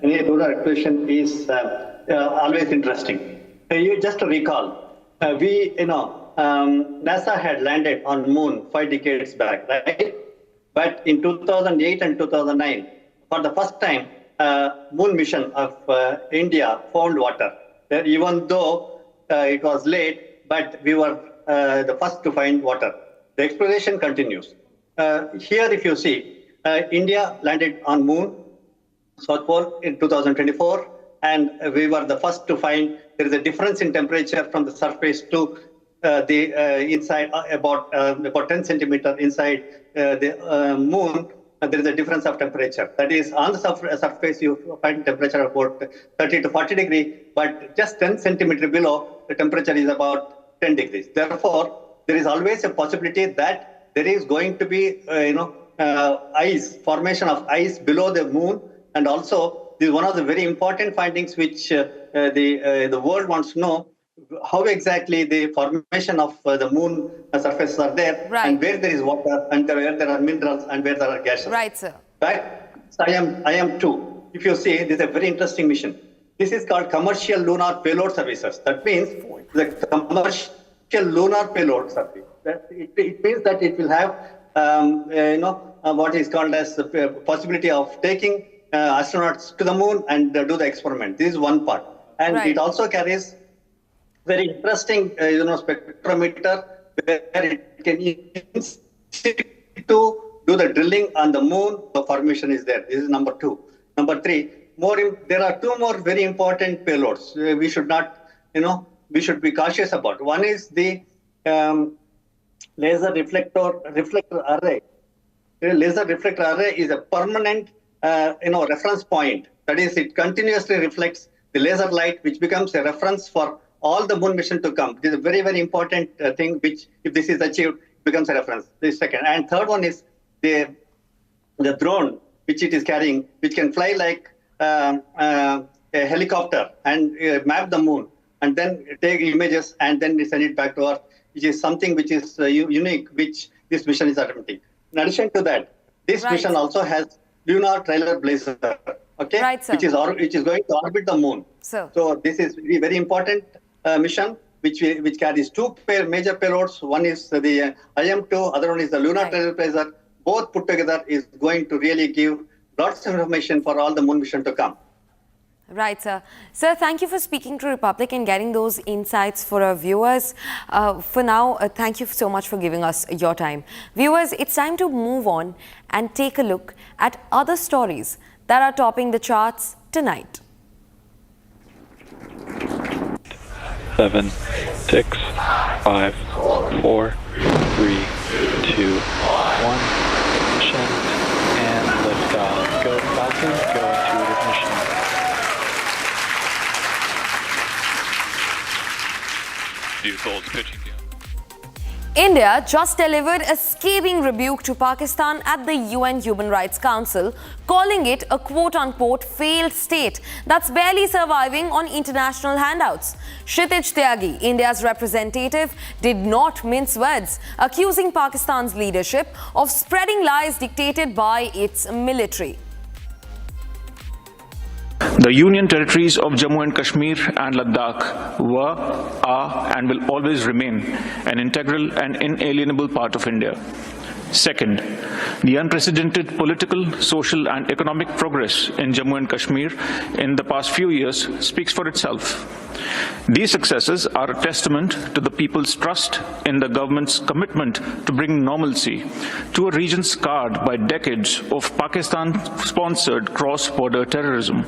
any lunar acquisition is always interesting. You just to recall, NASA had landed on Moon 5 decades back, right? But in 2008 and 2009, for the first time, Moon mission of India found water. Even though it was late, but we were the first to find water. The exploration continues. Here, if you see, India landed on Moon, South Pole in 2024, and we were the first to find there is a difference in temperature from the surface to the inside, about 10 centimeter inside the Moon. There is a difference of temperature. That is, on the surface, you find temperature about 30 to 40 degrees, but just 10 centimeter below, the temperature is about 10 degrees. Therefore, there is always a possibility that there is going to be, ice, formation of ice below the Moon. And also, this is one of the very important findings which the world wants to know, how exactly the formation of the Moon surfaces are there, right, and where there is water, and where there are minerals, and where there are gases. Right, sir. Right? So I am too. If you see, this is a very interesting mission. This is called Commercial Lunar Payload Services. That means the Commercial Lunar Payload Service. It means that it will have, what is called as the possibility of taking astronauts to the Moon and do the experiment. This is one part. And right, it also carries very interesting, spectrometer where it can use to do the drilling on the Moon. The formation is there. This is number 2. Number 3, there are 2 more very important payloads. We should not, we should be cautious about. One is the laser reflector array. The laser reflector array is a permanent, reference point. That is, it continuously reflects the laser light, which becomes a reference for all the Moon mission to come. This is a very, very important thing, which, if this is achieved, becomes a reference. This is second. And third one is the drone, which it is carrying, which can fly like a helicopter and map the Moon, and then take images and then send it back to Earth, which is something which is unique, which this mission is attempting. In addition to that, this right, mission also has lunar trailer blazer, okay, right, which is going to orbit the Moon. So this is very, very important mission, which carries 2 major payloads. One is the IM-2, other one is the lunar right, trailer blazer. Both put together is going to really give lots of information for all the Moon mission to come. Right, sir. Sir, thank you for speaking to Republic and getting those insights for our viewers. For now, thank you so much for giving us your time. Viewers, it's time to move on and take a look at other stories that are topping the charts tonight. 7, 6, 5, 4, 3, 2, 1. Mission and liftoff. Go Falcon, go intuitive mission. Vehicles pitching down. India just delivered a scathing rebuke to Pakistan at the UN Human Rights Council, calling it a quote-unquote failed state that's barely surviving on international handouts. Kshitij Tyagi, India's representative, did not mince words, accusing Pakistan's leadership of spreading lies dictated by its military. The Union territories of Jammu and Kashmir and Ladakh were, are, and will always remain an integral and inalienable part of India. Second, the unprecedented political, social and economic progress in Jammu and Kashmir in the past few years speaks for itself. These successes are a testament to the people's trust in the government's commitment to bring normalcy to a region scarred by decades of Pakistan-sponsored cross-border terrorism.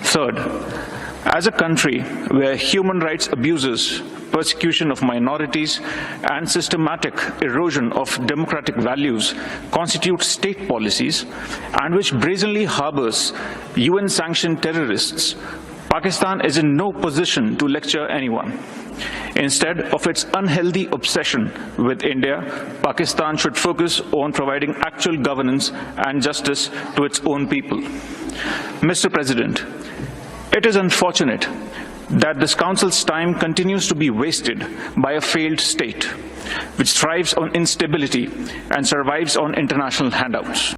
Third, as a country where human rights abuses, persecution of minorities, and systematic erosion of democratic values constitute state policies, and which brazenly harbors UN-sanctioned terrorists, Pakistan is in no position to lecture anyone. Instead of its unhealthy obsession with India, Pakistan should focus on providing actual governance and justice to its own people. Mr. President, it is unfortunate that this Council's time continues to be wasted by a failed state, which thrives on instability and survives on international handouts.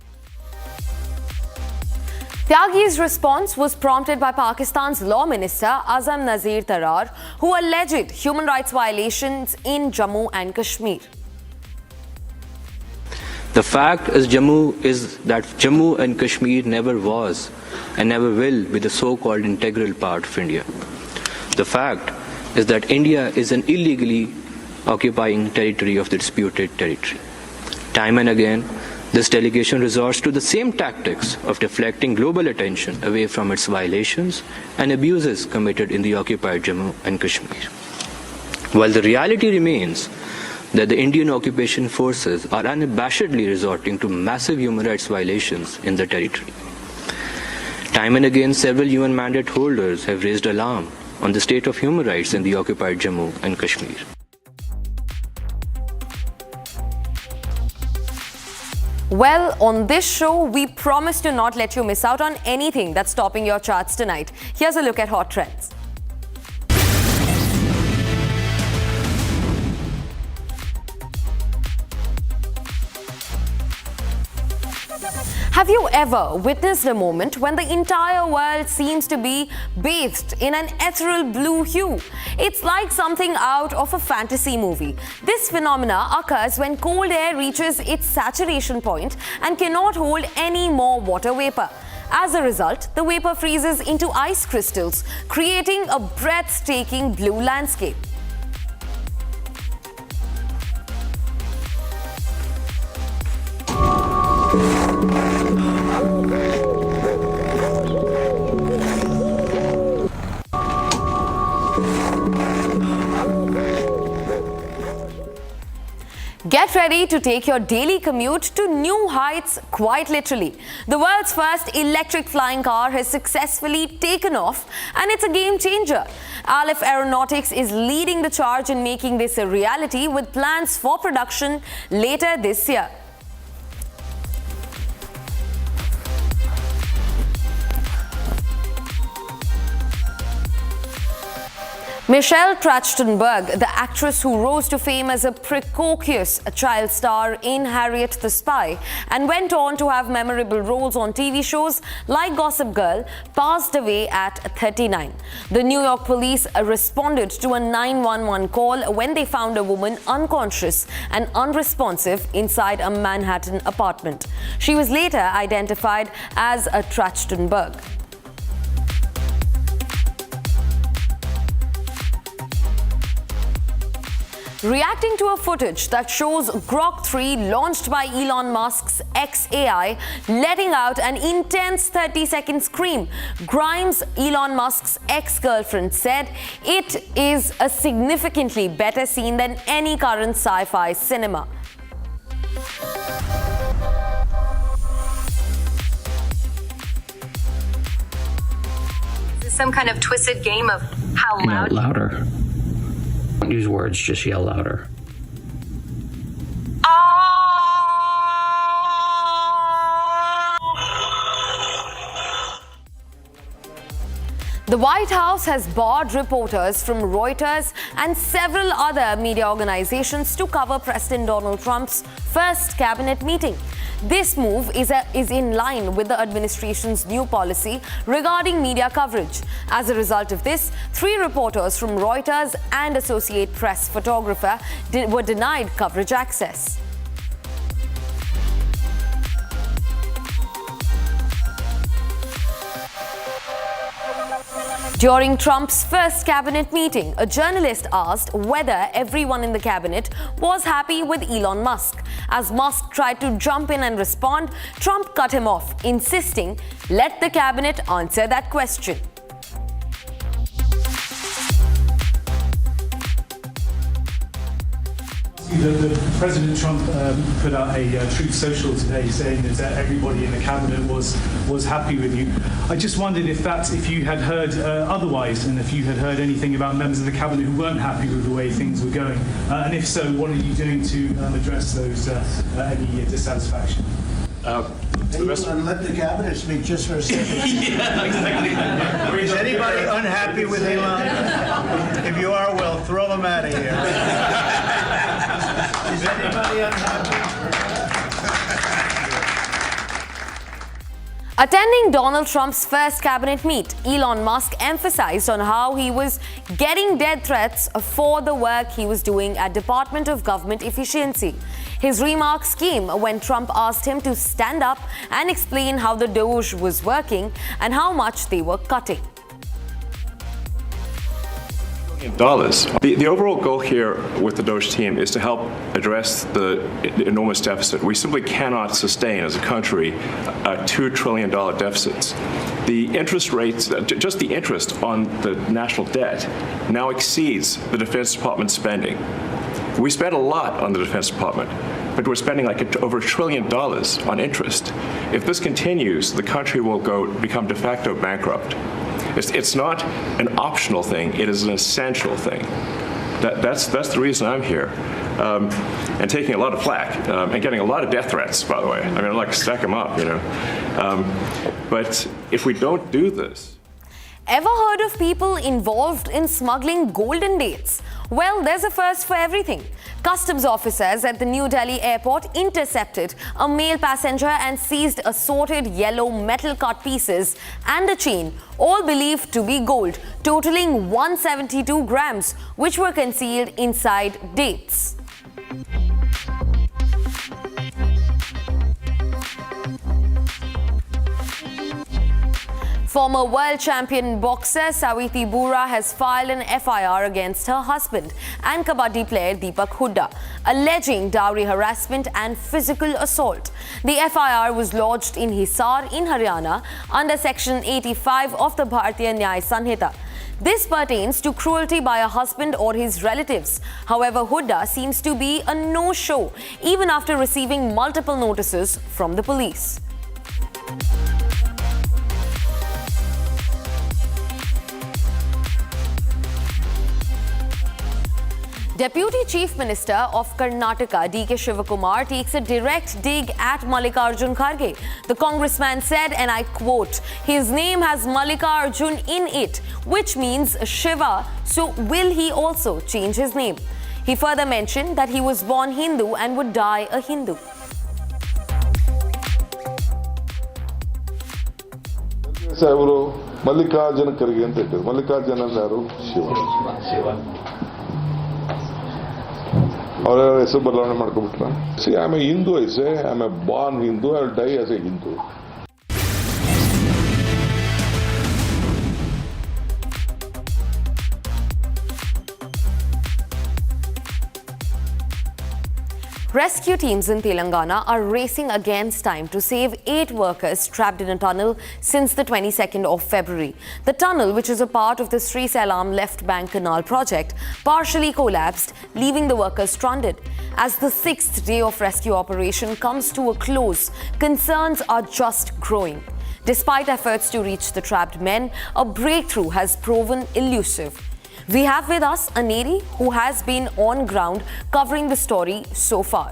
Tyagi's response was prompted by Pakistan's Law Minister Azam Nazir Tarar, who alleged human rights violations in Jammu and Kashmir. The fact is that Jammu and Kashmir never was and never will be the so-called integral part of India. The fact is that India is an illegally occupying territory of the disputed territory. Time and again, this delegation resorts to the same tactics of deflecting global attention away from its violations and abuses committed in the occupied Jammu and Kashmir. While the reality remains that the Indian occupation forces are unabashedly resorting to massive human rights violations in the territory. Time and again, several UN mandate holders have raised alarm on the state of human rights in the occupied Jammu and Kashmir. Well, on this show, we promise to not let you miss out on anything that's topping your charts tonight. Here's a look at hot trends. Have you ever witnessed a moment when the entire world seems to be bathed in an ethereal blue hue? It's like something out of a fantasy movie. This phenomena occurs when cold air reaches its saturation point and cannot hold any more water vapor. As a result, the vapor freezes into ice crystals, creating a breathtaking blue landscape. Get ready to take your daily commute to new heights, quite literally. The world's first electric flying car has successfully taken off, and it's a game changer. Aleph Aeronautics is leading the charge in making this a reality, with plans for production later this year. Michelle Trachtenberg, the actress who rose to fame as a precocious child star in Harriet the Spy and went on to have memorable roles on TV shows like Gossip Girl, passed away at 39. The New York police responded to a 911 call when they found a woman unconscious and unresponsive inside a Manhattan apartment. She was later identified as a Trachtenberg. Reacting to a footage that shows Grok 3 launched by Elon Musk's XAI letting out an intense 30-second scream, Grimes, Elon Musk's ex-girlfriend, said it is a significantly better scene than any current sci-fi cinema. Is this some kind of twisted game of how loud? Louder. Don't use words, just yell louder. The White House has barred reporters from Reuters and several other media organizations to cover President Donald Trump's first cabinet meeting. This move is in line with the administration's new policy regarding media coverage. As a result of this, 3 reporters from Reuters and Associated Press photographer were denied coverage access. During Trump's first cabinet meeting, a journalist asked whether everyone in the cabinet was happy with Elon Musk. As Musk tried to jump in and respond, Trump cut him off, insisting, "Let the cabinet answer that question." President Trump put out a Truth Social today saying that everybody in the cabinet was happy with you. I just wondered if you had heard otherwise, and if you had heard anything about members of the cabinet who weren't happy with the way things were going, and if so, what are you doing to address those any dissatisfaction? And let the cabinet speak just for a second. Yeah, exactly. Is anybody unhappy with Elon? If you are, well, throw them out of here. Is anybody unhappy? Attending Donald Trump's first cabinet meet, Elon Musk emphasized on how he was getting death threats for the work he was doing at Department of Government Efficiency. His remarks came when Trump asked him to stand up and explain how the Doge was working and how much they were cutting. The overall goal here with the Doge team is to help address the enormous deficit. We simply cannot sustain as a country $2 trillion deficits. The interest rates, just the interest on the national debt now exceeds the Defense Department spending. We spend a lot on the Defense Department, but we're spending over $1 trillion on interest. If this continues, the country will become de facto bankrupt. It's not an optional thing, it is an essential thing. That's the reason I'm here. And taking a lot of flack, and getting a lot of death threats, by the way. I mean, I'd like to stack them up, you know. But if we don't do this... Ever heard of people involved in smuggling golden dates? Well, there's a first for everything. Customs officers at the New Delhi airport intercepted a male passenger and seized assorted yellow metal cut pieces and a chain, all believed to be gold, totaling 172 grams, which were concealed inside dates. Former world champion boxer Saviti Bura has filed an FIR against her husband and kabaddi player Deepak Hooda, alleging dowry harassment and physical assault. The FIR was lodged in Hisar in Haryana under Section 85 of the Bharatiya Nyaya Sanhita. This pertains to cruelty by a husband or his relatives. However, Hooda seems to be a no-show, even after receiving multiple notices from the police. Deputy Chief Minister of Karnataka, D.K. Shivakumar, takes a direct dig at Mallikarjun Kharge. The congressman said, and I quote, "His name has Mallikarjun in it, which means Shiva, so will he also change his name?" He further mentioned that he was born Hindu and would die a Hindu. Mallikarjun Kharge anta ittadu. Mallikarjun ಅಂದ್ರೆ ಯಾರು? ಶಿವ. ಅವರ ಹೆಸರು ಬದಲಾವಣೆ ಮಾಡ್ಕೊಬಿಟ್ರ. See, I'm a Hindu, I say. I'm a born Hindu. I'll die as a Hindu. Rescue teams in Telangana are racing against time to save 8 workers trapped in a tunnel since the 22nd of February. The tunnel, which is a part of the Sri Sailam Left Bank Canal project, partially collapsed, leaving the workers stranded. As the 6th day of rescue operation comes to a close, concerns are just growing. Despite efforts to reach the trapped men, a breakthrough has proven elusive. We have with us Aneri, who has been on ground covering the story so far.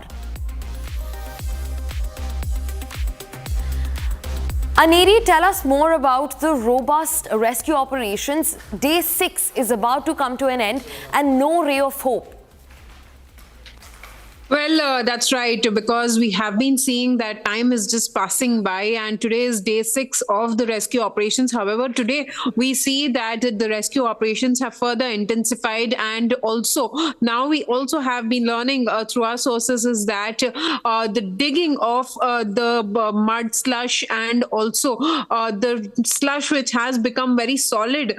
Aneri, tell us more about the robust rescue operations. Day 6 is about to come to an end and no ray of hope. Well, that's right, because we have been seeing that time is just passing by, and today is day 6 of the rescue operations. However, today we see that the rescue operations have further intensified, and also now we also have been learning through our sources is that the digging of the mud slush and also the slush which has become very solid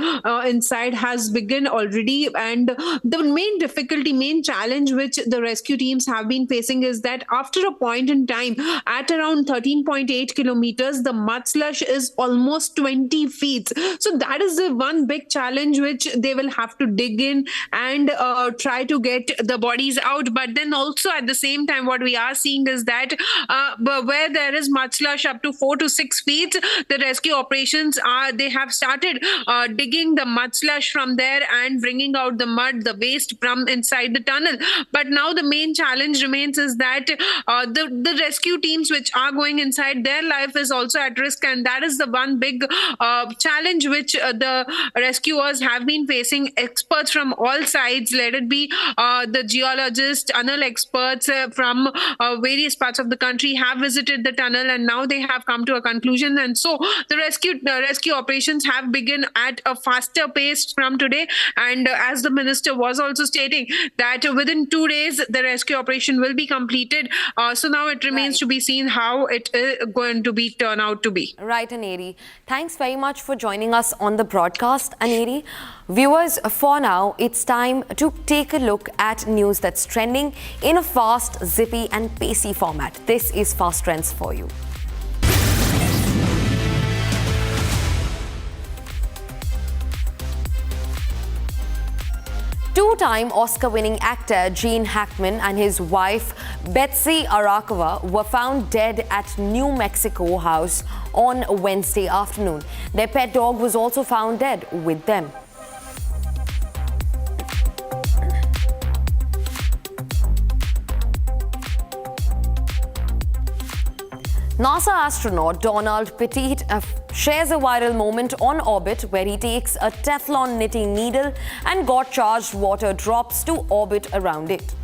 inside has begun already. And the main difficulty, main challenge which the rescue teams have been facing is that after a point in time at around 13.8 kilometers, the mud slush is almost 20 feet. So that is the one big challenge which they will have to dig in and try to get the bodies out. But then also at the same time, what we are seeing is that where there is mud slush up to 4 to 6 feet, the rescue operations they have started digging the mud slush from there and bringing out the mud, the waste from inside the tunnel. But now the main challenge challenge remains is that the rescue teams which are going inside, their life is also at risk, and that is the one big challenge which the rescuers have been facing. Experts from all sides, let it be the geologists, tunnel experts from various parts of the country, have visited the tunnel, and now they have come to a conclusion. And so the rescue operations have begun at a faster pace from today. And as the minister was also stating that within 2 days the rescue operation will be completed. So now it remains to be seen how it is going to be turn out to be. Right, Aneri. Thanks very much for joining us on the broadcast, Aneri. Viewers, for now, it's time to take a look at news that's trending in a fast, zippy and pacey format. This is Fast Trends for you. Two-time Oscar-winning actor Gene Hackman and his wife Betsy Arakova were found dead at New Mexico house on Wednesday afternoon. Their pet dog was also found dead with them. NASA astronaut Donald Pettit shares a viral moment on orbit where he takes a Teflon knitting needle and got charged water drops to orbit around it.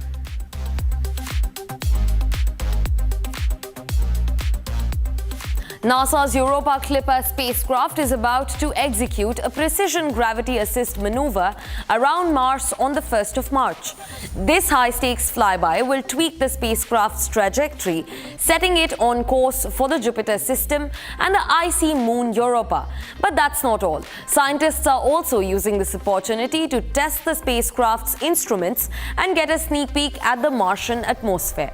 NASA's Europa Clipper spacecraft is about to execute a precision gravity assist maneuver around Mars on the 1st of March. This high-stakes flyby will tweak the spacecraft's trajectory, setting it on course for the Jupiter system and the icy moon Europa. But that's not all. Scientists are also using this opportunity to test the spacecraft's instruments and get a sneak peek at the Martian atmosphere.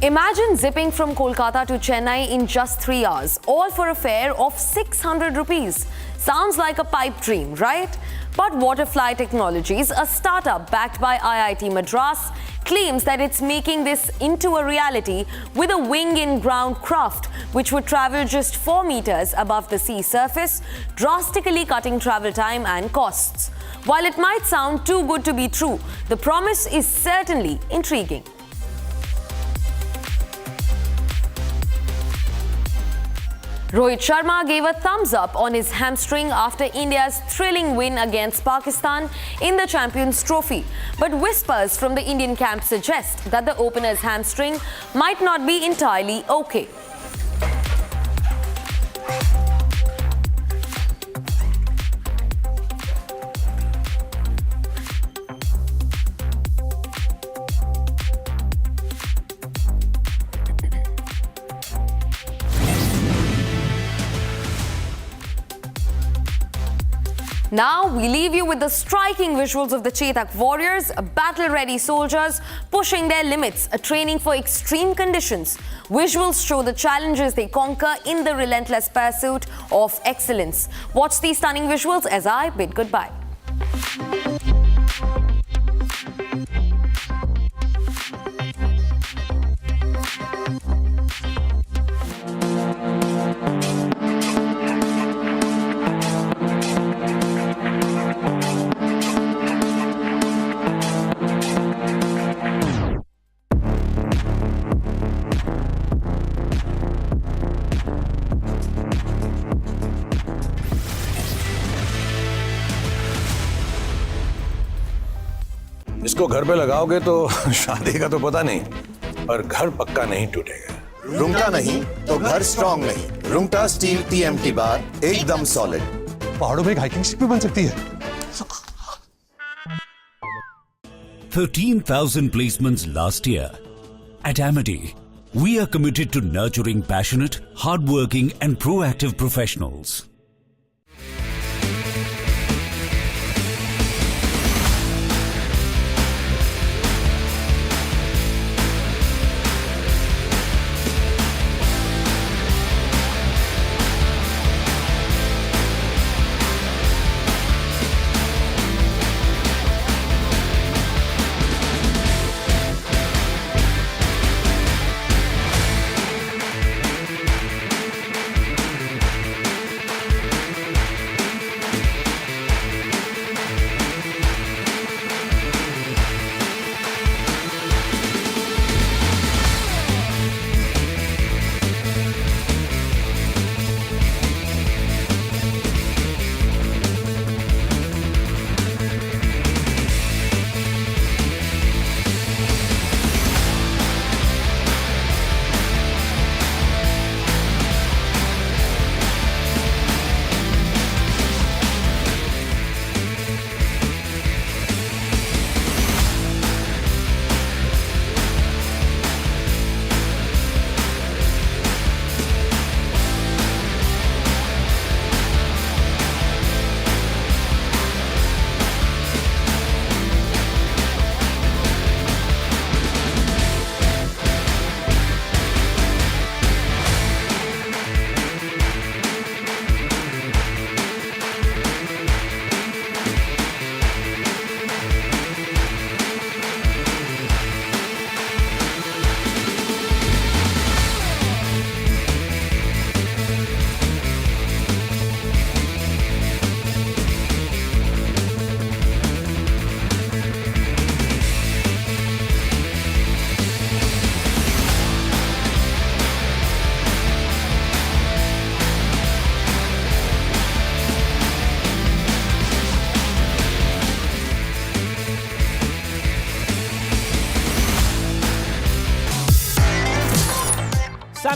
Imagine zipping from Kolkata to Chennai in just 3 hours, all for a fare of 600 rupees. Sounds like a pipe dream, right? But Waterfly Technologies, a startup backed by IIT Madras, claims that it's making this into a reality with a wing-in-ground craft which would travel just 4 meters above the sea surface, drastically cutting travel time and costs. While it might sound too good to be true, the promise is certainly intriguing. Rohit Sharma gave a thumbs up on his hamstring after India's thrilling win against Pakistan in the Champions Trophy. But whispers from the Indian camp suggest that the opener's hamstring might not be entirely okay. Now we leave you with the striking visuals of the Chetak warriors, battle-ready soldiers pushing their limits, training for extreme conditions. Visuals show the challenges they conquer in the relentless pursuit of excellence. Watch these stunning visuals as I bid goodbye. इसको घर पे लगाओगे तो शादी का तो पता नहीं, पर घर पक्का नहीं टूटेगा। रुंगटा नहीं तो घर स्ट्रॉन्ग नहीं। रुंगटा स्टील TMT बार एकदम सॉलिड। पहाड़ों में एक हाइकिंग शिप भी बन सकती है। 13,000 placements last year. At Amity, we are committed to nurturing passionate, hardworking and proactive professionals.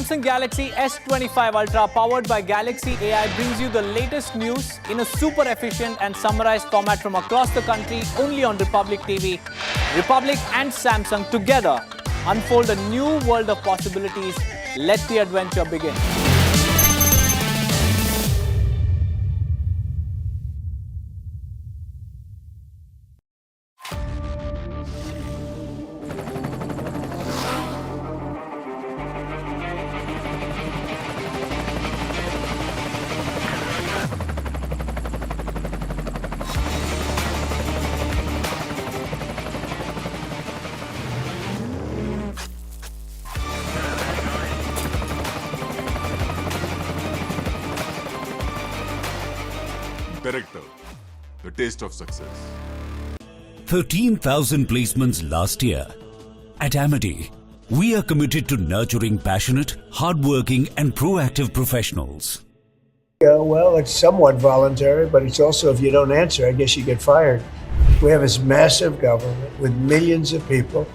Samsung Galaxy S25 Ultra powered by Galaxy AI brings you the latest news in a super efficient and summarized format from across the country only on Republic TV. Republic and Samsung together unfold a new world of possibilities. Let the adventure begin. Director, the taste of success. 13,000 placements last year. At Amity, we are committed to nurturing passionate, hardworking and proactive professionals. Well, it's somewhat voluntary, but it's also if you don't answer, I guess you get fired. We have this massive government with millions of people,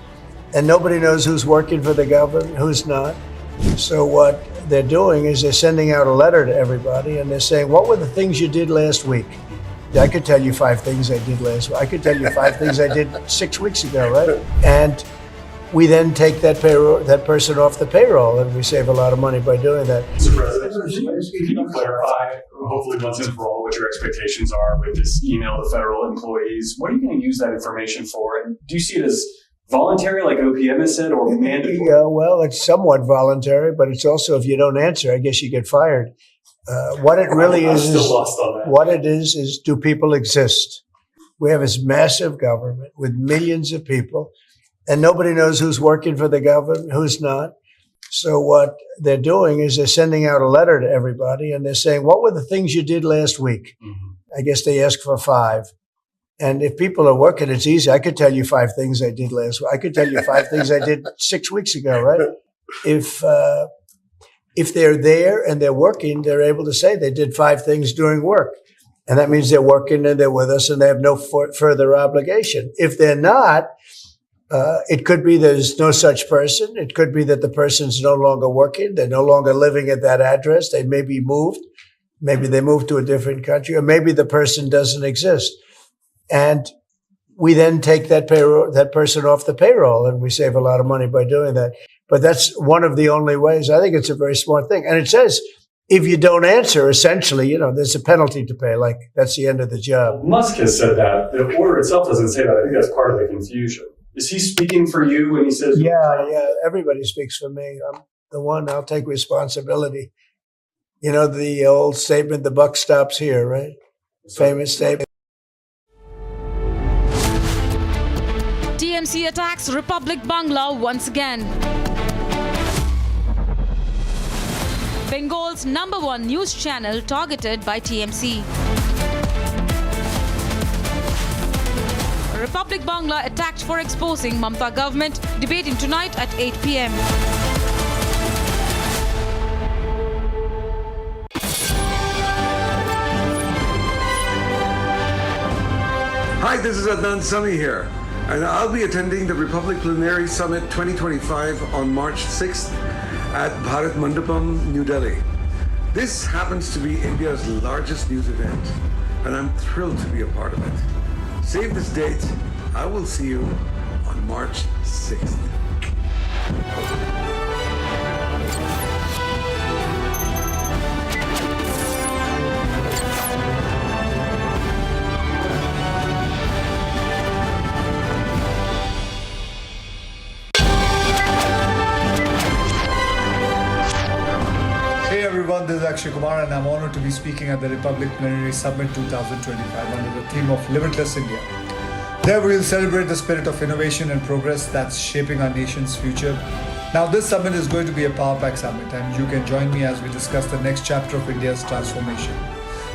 and nobody knows who's working for the government, who's not. So what they're doing is they're sending out a letter to everybody, and they're saying, what were the things you did last week? I could tell you 5 things I did last week. I could tell you 5 things I did 6 weeks ago, right? And we then take that person off the payroll, and we save a lot of money by doing that. Mr. President, can you clarify, hopefully once and for all, what your expectations are with this email to federal employees? What are you going to use that information for? And do you see it as voluntary, like OPM has said, or mandatory? Well, it's somewhat voluntary, but it's also if you don't answer, I guess you get fired. What it really is, what it is do people exist? We have this massive government with millions of people, and nobody knows who's working for the government, who's not. So what they're doing is they're sending out a letter to everybody, and they're saying, what were the things you did last week? I guess they ask for 5. And if people are working, it's easy. I could tell you 5 things I did last week. I could tell you 5 things I did 6 weeks ago, right? If they're there and they're working, they're able to say they did 5 things during work. And that means they're working and they're with us and they have no further obligation. If they're not, it could be there's no such person. It could be that the person's no longer working. They're no longer living at that address. They may be moved. Maybe they moved to a different country, or maybe the person doesn't exist. And we then take that person off the payroll, and we save a lot of money by doing that. But that's one of the only ways. I think it's a very smart thing. And it says, if you don't answer, essentially, there's a penalty to pay. Like, that's the end of the job. Musk has said that. The order itself doesn't say that. I think that's part of the confusion. Is he speaking for you when he says? Yeah. Everybody speaks for me. I'm the one. I'll take responsibility. The old statement, the buck stops here, right? Famous statement. TMC attacks Republic Bangla once again. Bengal's #1 news channel targeted by TMC. Republic Bangla attacked for exposing Mamata government, debating tonight at 8 p.m. Hi, this is Adnan Sami here, and I'll be attending the Republic Plenary Summit 2025 on March 6th at Bharat Mandapam, New Delhi. This happens to be India's largest news event, and I'm thrilled to be a part of it. Save this date. I will see you on March 6th. Everyone, this is Akshay Kumar and I'm honored to be speaking at the Republic Plenary Summit 2025 under the theme of Limitless India. There we will celebrate the spirit of innovation and progress that's shaping our nation's future. Now this summit is going to be a power-packed summit and you can join me as we discuss the next chapter of India's transformation.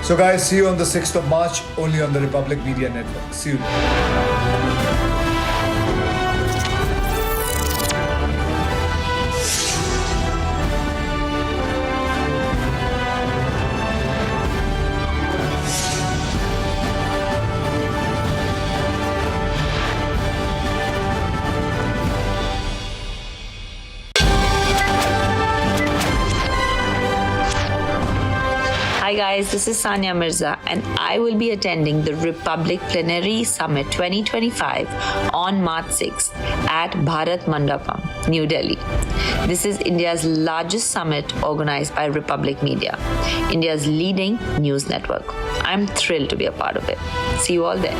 So guys, see you on the 6th of March only on the Republic Media Network. See you there. Hi guys, this is Sania Mirza and I will be attending the Republic Plenary Summit 2025 on March 6th at Bharat Mandapam, New Delhi. This is India's largest summit organized by Republic Media, India's leading news network. I'm thrilled to be a part of it. See you all there.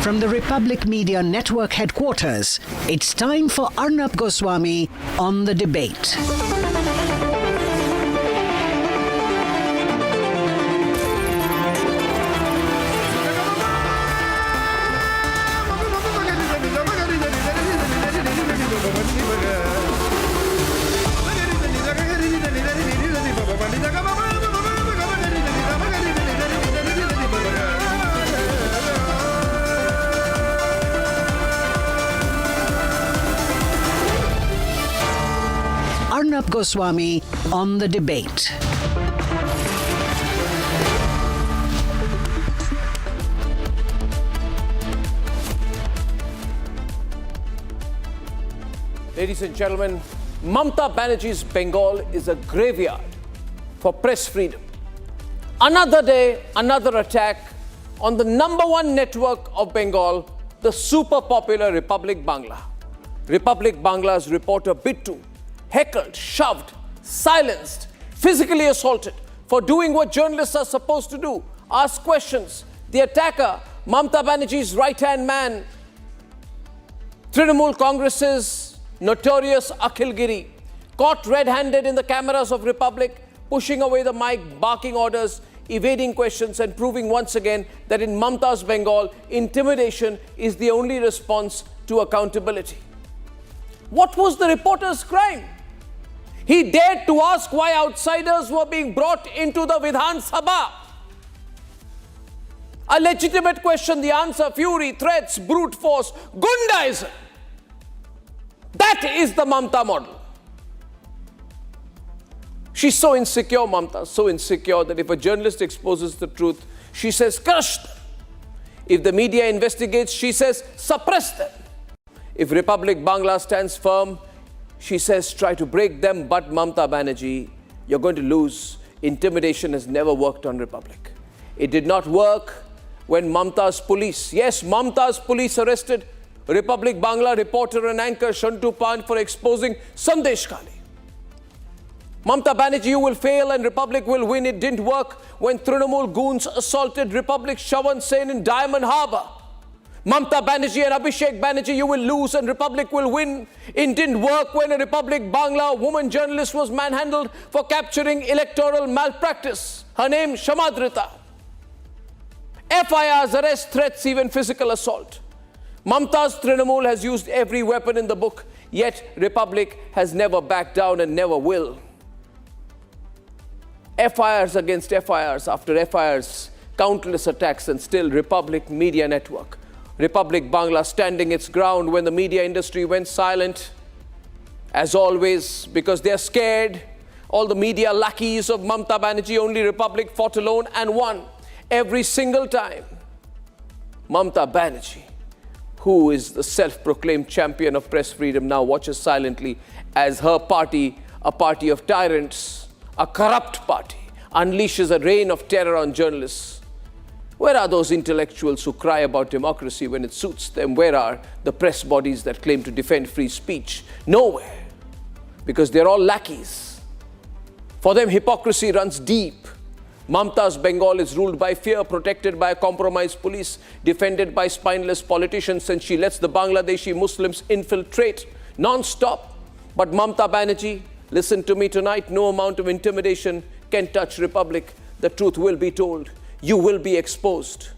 From the Republic Media Network headquarters, it's time for Arnab Goswami on The Debate. Arnab Goswami on The Debate. Ladies and gentlemen, Mamata Banerjee's Bengal is a graveyard for press freedom. Another day, another attack on the #1 network of Bengal, the super popular Republic Bangla. Republic Bangla's reporter Bittu heckled, shoved, silenced, physically assaulted for doing what journalists are supposed to do, ask questions. The attacker, Mamata Banerjee's right-hand man, Trinamool Congress's notorious Akhil Giri, caught red-handed in the cameras of Republic, pushing away the mic, barking orders, evading questions and proving once again that in Mamata's Bengal, intimidation is the only response to accountability. What was the reporter's crime? He dared to ask why outsiders were being brought into the Vidhan Sabha. A legitimate question, the answer: fury, threats, brute force, Gundaism. That is the Mamata model. She's so insecure, Mamata, so insecure that if a journalist exposes the truth, she says, crush them. If the media investigates, she says, suppress them. If Republic Bangla stands firm, she says, try to break them, but Mamata Banerjee, you're going to lose. Intimidation has never worked on Republic. It did not work when Mamata's police, yes, Mamata's police arrested Republic Bangla reporter and anchor Shantu Pan for exposing Sandesh Kali. Mamata Banerjee, you will fail and Republic will win. It didn't work when Trinamool goons assaulted Republic Shawan Sen in Diamond Harbour. Mamata Banerjee and Abhishek Banerjee, you will lose and Republic will win. It didn't work when a Republic Bangla woman journalist was manhandled for capturing electoral malpractice. Her name, Shamadrita. FIRs, arrest, threats, even physical assault. Mamata's Trinamool has used every weapon in the book, yet Republic has never backed down and never will. FIRs against FIRs after FIRs, countless attacks, and still Republic Media Network. Republic Bangla standing its ground when the media industry went silent, as always, because they're scared. All the media lackeys of Mamata Banerjee, only Republic fought alone and won every single time. Mamata Banerjee, who is the self-proclaimed champion of press freedom, now watches silently as her party, a party of tyrants, a corrupt party, unleashes a reign of terror on journalists. Where are those intellectuals who cry about democracy when it suits them? Where are the press bodies that claim to defend free speech? Nowhere, because they're all lackeys. For them, hypocrisy runs deep. Mamta's Bengal is ruled by fear, protected by a compromised police, defended by spineless politicians, and she lets the Bangladeshi Muslims infiltrate non-stop. But Mamta Banerjee, listen to me tonight, no amount of intimidation can touch Republic. The truth will be told. You will be exposed.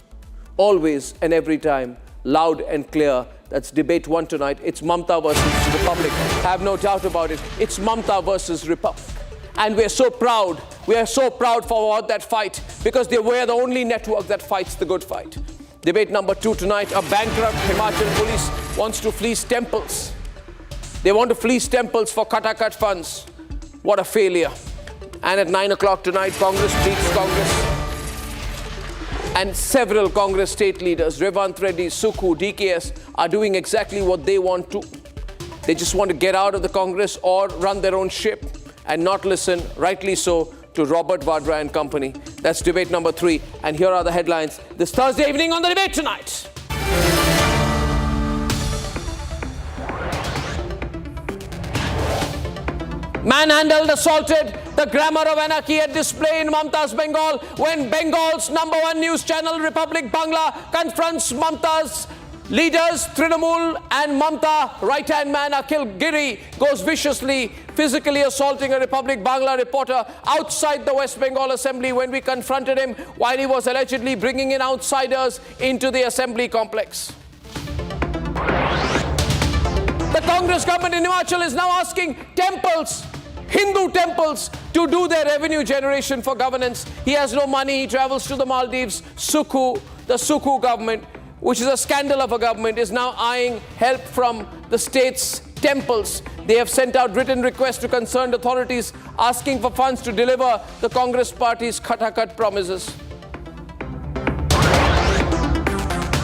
Always and every time, loud and clear. That's debate 1 tonight. It's Mamta versus Republic. Have no doubt about it. It's Mamta versus Republic. And we're so proud. We are so proud for that fight because we're the only network that fights the good fight. Debate number 2 tonight. A bankrupt Himachal police wants to fleece temples. They want to fleece temples for Katakat funds. What a failure. And at 9 o'clock tonight, Congress beats Congress. And several Congress state leaders, Revant Reddy, Sukhu, DKS, are doing exactly what they want to. They just want to get out of the Congress or run their own ship and not listen, rightly so, to Robert Vadra and company. That's debate number 3. And here are the headlines this Thursday evening on the debate tonight. Manhandled, assaulted, the grammar of anarchy at display in Mamta's Bengal when Bengal's #1 news channel Republic Bangla confronts Mamta's leaders Trinamool and Mamta right-hand man Akhil Giri goes viciously, physically assaulting a Republic Bangla reporter outside the West Bengal assembly when we confronted him while he was allegedly bringing in outsiders into the assembly complex. The Congress government in Himachal is now asking temples, Hindu temples, to do their revenue generation for governance. He has no money, he travels to the Maldives. Sukhu, the Sukhu government, which is a scandal of a government, is now eyeing help from the state's temples. They have sent out written requests to concerned authorities asking for funds to deliver the Congress party's Khatakat promises.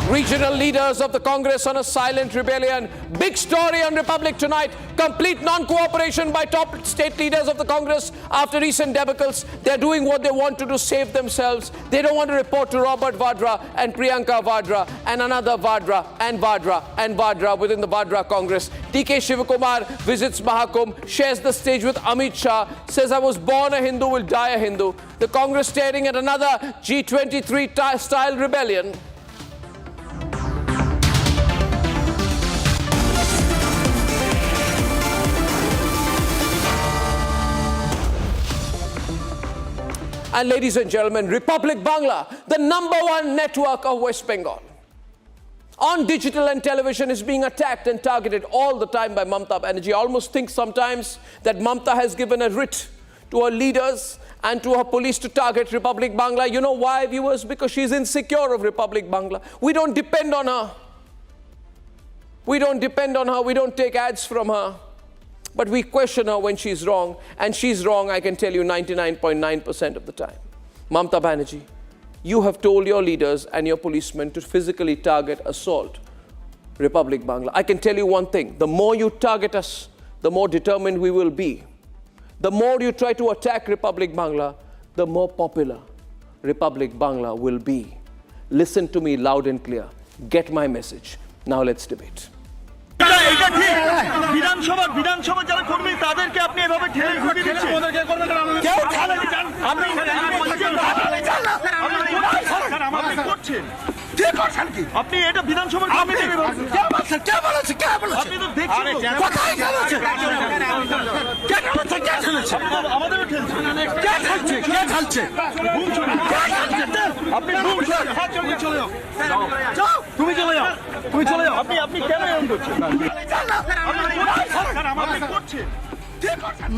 Regional leaders of the Congress on a silent rebellion. Big story on Republic tonight. Complete non-cooperation by top state leaders of the Congress after recent debacles. They're doing what they want to save themselves. They don't want to report to Robert Vadra and Priyanka Vadra and another Vadra and Vadra and Vadra within the Vadra Congress. DK Shivakumar visits Mahakumbh, shares the stage with Amit Shah, says I was born a Hindu, will die a Hindu. The Congress staring at another G23 style rebellion. And ladies and gentlemen, Republic Bangla, the #1 network of West Bengal, on digital and television is being attacked and targeted all the time by Mamta Banerjee. I almost think sometimes that Mamta has given a writ to her leaders and to her police to target Republic Bangla. You know why, viewers? Because she's insecure of Republic Bangla. We don't depend on her. We don't depend on her. We don't take ads from her. But we question her when she's wrong, and she's wrong, I can tell you, 99.9% of the time. Mamta Banerjee, you have told your leaders and your policemen to physically target, assault Republic Bangla. I can tell you one thing, the more you target us, the more determined we will be. The more you try to attack Republic Bangla, the more popular Republic Bangla will be. Listen to me loud and clear. Get my message. Now let's debate. বিধানসভা যারা কর্মী তাদেরকে আপনি এভাবে ঠেলে ঢুকিয়ে দিচ্ছেন ওদেরকে করবেন না কেউ ঠেলে আপনি করছেন কে করছেন কি আপনি এটা বিধানসভার কমিটি কে বলছে আপনি তো দেখছেন কোথায় গেছে কে বলছে কে ঠেলেছে আমাদেরও ঠেলছে কে ঠেলছে আপনি চলে যাও তুমি চলে যাও আপনি কেন এরকম করছেন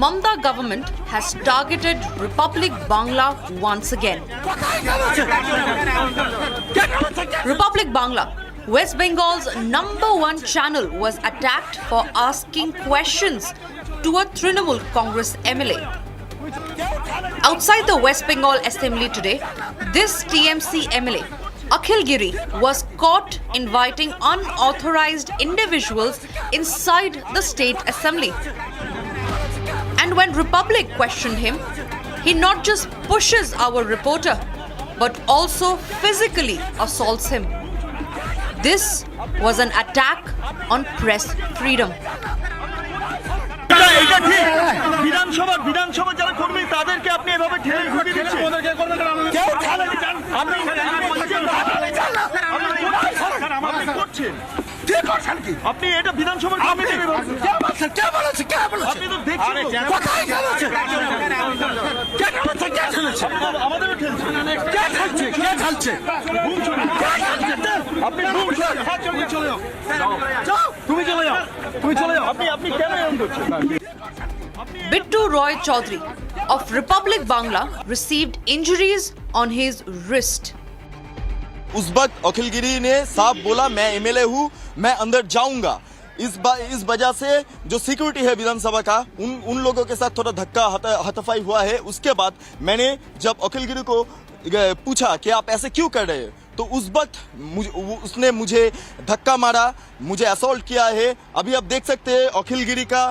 Mamta government has targeted Republic Bangla once again. Republic Bangla, West Bengal's #1 channel, was attacked for asking questions to a Trinamool Congress MLA. Outside the West Bengal Assembly today, this TMC MLA, Akhil Giri, was caught inviting unauthorized individuals inside the state assembly. And when Republic questioned him, he not just pushes our reporter, but also physically assaults him. This was an attack on press freedom. এটা ঠিক বিধানসভা যারা কর্মী তাদেরকে আপনি এভাবে ঠেলে ঢুকিয়ে দিচ্ছেন কেউ ঠেলে আপনি করছেন আপনি এটা বিধানসভার কর্মী আপনি তো দেখছেন আমাদেরও ঠেলছে আপনি চলে যাও আপনি কেন এরকম করছেন Bittu Roy Chaudhary of Republic Bangla received injuries on his wrist. उस वक्त अखिलगिरी ने साफ बोला मैं एमएलए हूं, मैं अंदर जाऊंगा। इस वजह से जो सिक्योरिटी है विधानसभा का उन लोगों के साथ थोड़ा धक्का हथाफाई हुआ है। उसके बाद मैंने जब अखिलगिरी को पूछा कि आप ऐसे क्यों कर रहे हैं, तो उस वक्त उसने मुझे धक्का मारा, मुझे असॉल्ट किया है। अभी आप देख सकते हैं अखिलगिरी का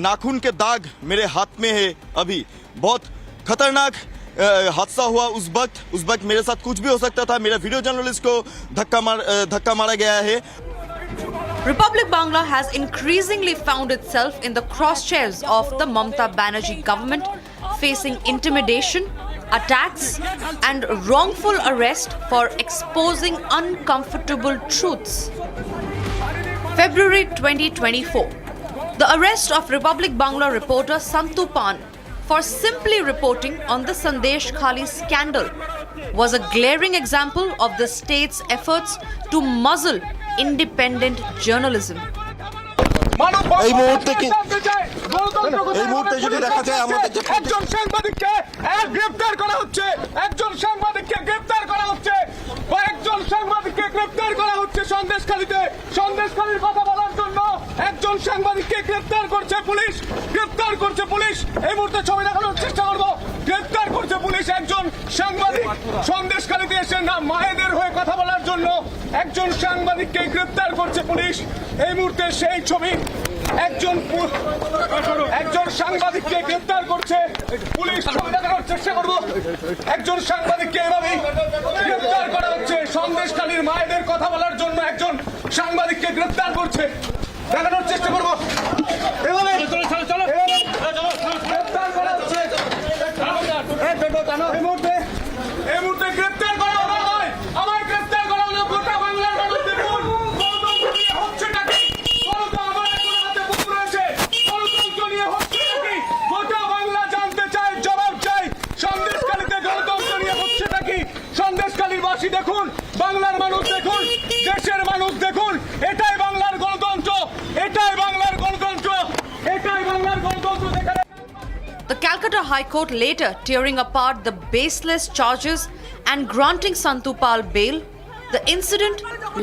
नाखून के दाग मेरे हाथ में है। अभी बहुत खतरनाक हादसा हुआ उस वक्त मेरे साथ कुछ भी हो सकता था। मेरे वीडियो जर्नलिस्ट को धक्का मारा गया है। Republic Bangla has increasingly found itself in the crosshairs of the Mamata Banerjee government, facing intimidation, attacks and wrongful arrest for exposing uncomfortable truths. February 2024. The arrest of Republic Bangla reporter Santu Pan for simply reporting on the Sandesh Khali scandal was a glaring example of the state's efforts to muzzle independent journalism. এই মুহূর্তে যদি দেখা যায় আমাদের একজন সাংবাদিককে গ্রেফতার করা হচ্ছে, কয়েকজন সাংবাদিককে গ্রেফতার করা হচ্ছে সন্দেশখালীর কথা বলার জন্য একজন সাংবাদিককে গ্রেফতার করছে পুলিশ। এই মুহূর্তে ছবি দেখানোর চেষ্টা করব। গ্রেফতার করছে পুলিশ একজন সাংবাদিক সন্দেশখালীতে এসে মায়েদের হয়ে কথা বলার জন্য একজন সাংবাদিককে গ্রেফতার করছে পুলিশ। এই মুহূর্তে সেই ছবি একজন সাংবাদিককে গ্রেফতার করছে পুলিশ। ছবি দেখানোর চেষ্টা করব। একজন সাংবাদিককে এভাবেই গ্রেফতার করা হচ্ছে সন্দেশখালীর মায়েদের কথা বলার জন্য একজন সাংবাদিককে গ্রেফতার করছে। দেখানোর চেষ্টা করব। এভাবে গ্রেফতার করা হচ্ছে। এই মুহূর্তে গ্রেফতার করা হয়। আমার গ্রেফতার করা হলো গোটা বাংলার মানুষ। দেখুন গণতন্ত্র নিয়ে হচ্ছেটা কি? আমার হাতে বুক রয়েছে। গণতন্ত্র নিয়ে হচ্ছেটা কি? গোটা বাংলা জানতে চায়, জবাব চাই। সন্দেশখালীতে গণতন্ত্র নিয়ে হচ্ছেটা কি? সন্দেশখালীর বাসী দেখুন, বাংলার মানুষ দেখুন, দেশের মানুষ দেখুন। এটাই বাংলার গণতন্ত্র, এটাই বাংলার গণতন্ত্র, এটাই বাংলার গণতন্ত্র। The Calcutta High Court later tearing apart the baseless charges and granting Santupal bail. The incident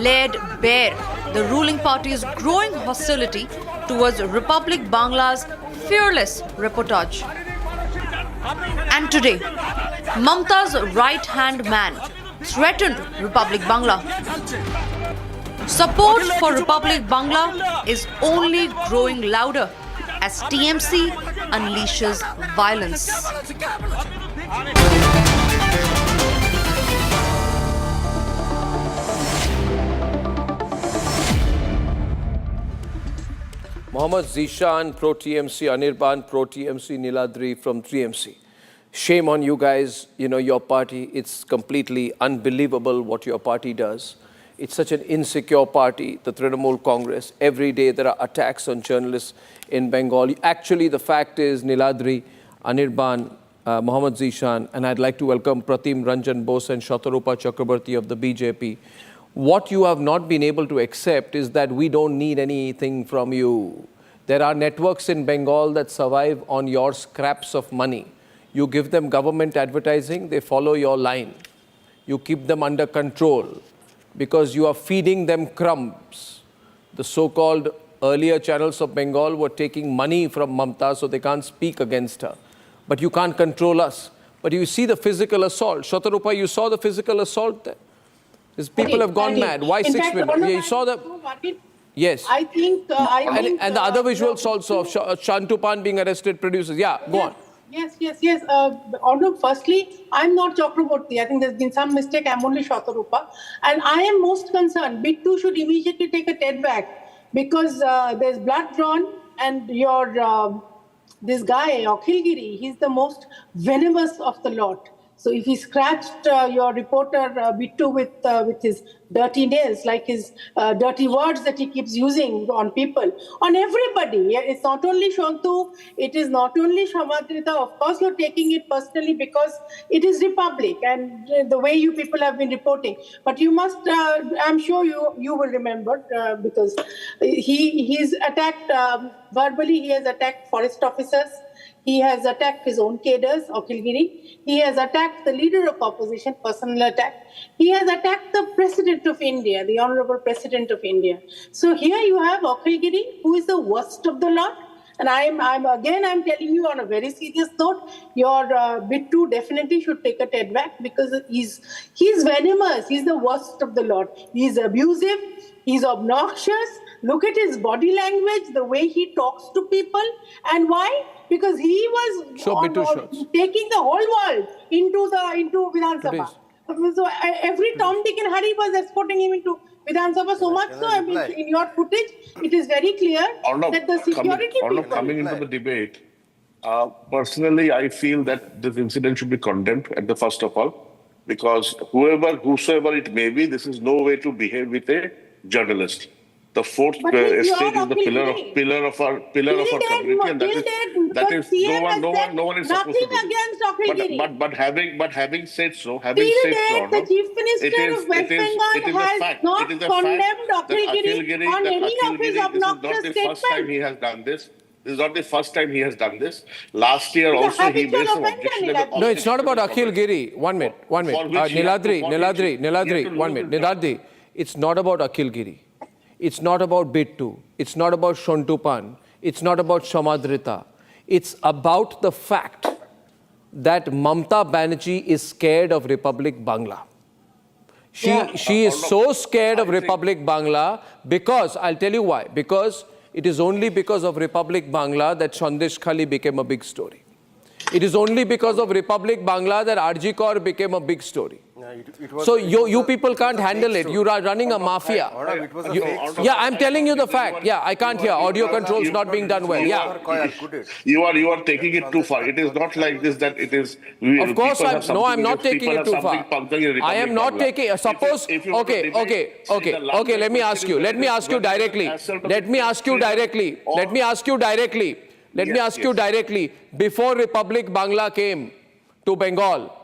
laid bare the ruling party's growing hostility towards Republic Bangla's fearless reportage. And today, Mamata's right-hand man threatened Republic Bangla. Support for Republic Bangla is only growing louder as TMC unleashes violence. Mohammad Zishan, pro-TMC, Anirban, pro-TMC, Niladri from 3MC. Shame on you guys, your party, it's completely unbelievable what your party does. It's such an insecure party, the Trinamool Congress. Every day there are attacks on journalists in Bengal. Actually, the fact is, Niladri, Anirban, Mohammad Zishan, and I'd like to welcome Pratim Ranjan Bose and Shatarupa Chakrabarti of the BJP. What you have not been able to accept is that we don't need anything from you. There are networks in Bengal that survive on your scraps of money. You give them government advertising, they follow your line. You keep them under control because you are feeding them crumbs. The so-called earlier channels of Bengal were taking money from Mamata so they can't speak against her. But you can't control us. But you see the physical assault. Shatarupa, you saw the physical assault there? These people have gone mad. Why 6 minutes? Yeah, you saw the... Yes. I think... and the other visuals also of Shantupan being arrested, producers. Yeah, go on. Yes. Arnab, firstly, I'm not Chakraborty. I think there's been some mistake. I'm only Shatarupa. And I am most concerned. Bittu should immediately take a step back because there's blood drawn and your this guy, Akhilgiri, he's the most venomous of the lot. So if he scratched your reporter Bittu with his dirty nails, like his dirty words that he keeps using on people, on everybody. Yeah, it's not only Shantu, it is not only Shamadrita. Of course, you're taking it personally because it is Republic and the way you people have been reporting. But you must, I'm sure you will remember because he's attacked verbally. He has attacked forest officers. He has attacked his own cadres, Akhilgiri. He has attacked the leader of opposition, personal attack. He has attacked the President of India, the Honorable President of India. So here you have Akhilgiri, who is the worst of the lot. And I'm telling you on a very serious note, your Bittu definitely should take a TED back because he's venomous. He's the worst of the lot. He's abusive. He's obnoxious. Look at his body language, the way he talks to people. And why? Because he was taking the whole world into Vidhan Sabha. So every Tom, Dick and Harry was escorting him into Vidhan Sabha so much so. I mean, in your footage, it is very clear that the security people... Coming into the debate, personally, I feel that this incident should be condemned at the first of all, because whosoever it may be, this is no way to behave with a journalist. The fourth estate is the pillar of our community, and that is no one is supposed to do. But having said so, the Chief Minister of West Bengal has not condemned Akhilgiri on any of his obnoxious statements. He has done this. This is not the first time he has done this. Last year also he made some objection. No, it's not about Akhilgiri. One minute. Niladri, 1 minute. Niladri, it's not about Akhilgiri. It's not about Bittu. It's not about Shontupan. It's not about Shamadrita. It's about the fact that Mamata Banerjee is scared of Republic Bangla. She is so scared of Republic Bangla because, I'll tell you why, because it is only because of Republic Bangla that Sandesh Khali became a big story. It is only because of Republic Bangla that RG Kaur became a big story. So you people can't handle it. You are running a mafia. I'm telling you the fact. Yeah, I can't hear. Audio controls not being done well. Yeah. You are taking it too far. It is not like this that it is. Of course, I'm not taking it too far. I am not taking. Suppose. Okay. Let me ask you directly. Before Republic Bangla came to Bengal,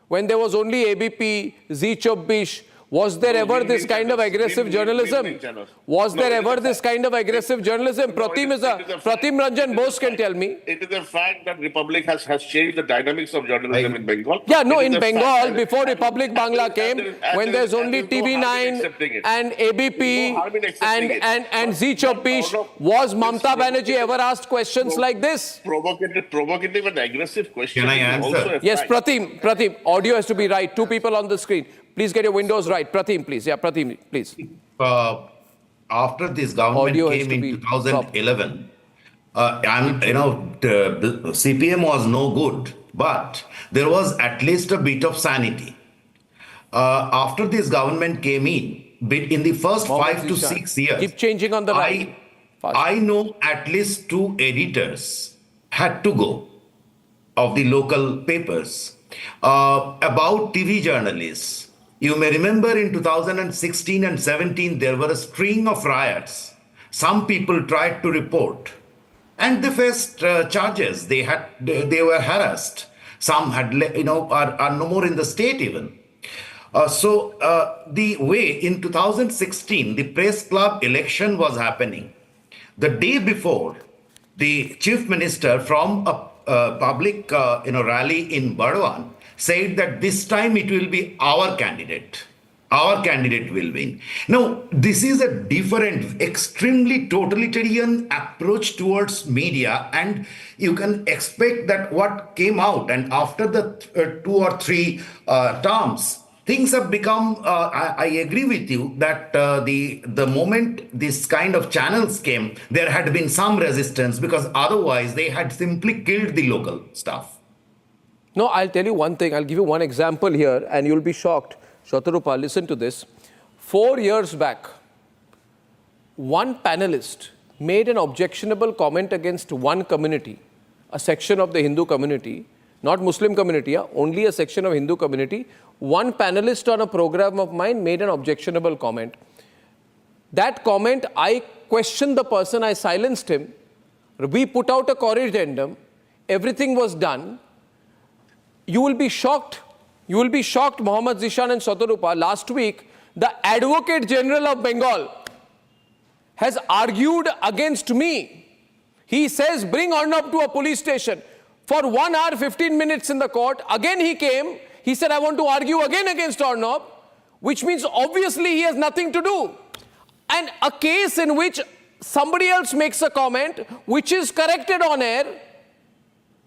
when there was only ABP, Z24, was there ever this kind of aggressive journalism? Was there ever this kind of aggressive journalism? Pratim Ranjan Bose can tell me. It is a fact that Republic has changed the dynamics of journalism in Bengal. Yeah, no, in Bengal, before Republic Bangla came, when there's only TV9 and ABP and Z24, was Mamata Banerjee ever asked questions like this? Provocative and aggressive questions. Can I answer? Yes, Pratim, audio has to be right. Two people on the screen. Please get your windows right. Pratim, please. Yeah, Pratim, please. After this government came in 2011, the CPM was no good, but there was at least a bit of sanity. After this government came in the first 5 to 6 years, keep changing on the right. I know at least 2 editors had to go of the local papers about TV journalists. You may remember in 2016 and 17, there were a string of riots. Some people tried to report and they faced charges. They were harassed. Some had, are no more in the state even. So the way in 2016, the press club election was happening. The day before, the chief minister from a public rally in Burdwan said that this time it will be our candidate. Our candidate will win. Now, this is a different, extremely totalitarian approach towards media, and you can expect that what came out, and after the 2 or 3 terms, things have become, I agree with you that the moment this kind of channels came, there had been some resistance because otherwise they had simply killed the local stuff. No, I'll tell you one thing. I'll give you one example here and you'll be shocked. Shatarupa, listen to this. 4 years back, one panelist made an objectionable comment against one community a section of the Hindu community, not Muslim community, only a section of Hindu community, one panelist on a program of mine made an objectionable comment. That comment, I questioned the person, I silenced him. We put out a corrigendum. Everything was done. You will be shocked. You will be shocked, Mohammad Zishan and Shatarupa. Last week, the Advocate General of Bengal has argued against me. He says, bring Arnab to a police station. For 1 hour, 15 minutes in the court. Again he came. He said, I want to argue again against Arnab, which means obviously he has nothing to do. And a case in which somebody else makes a comment, which is corrected on air,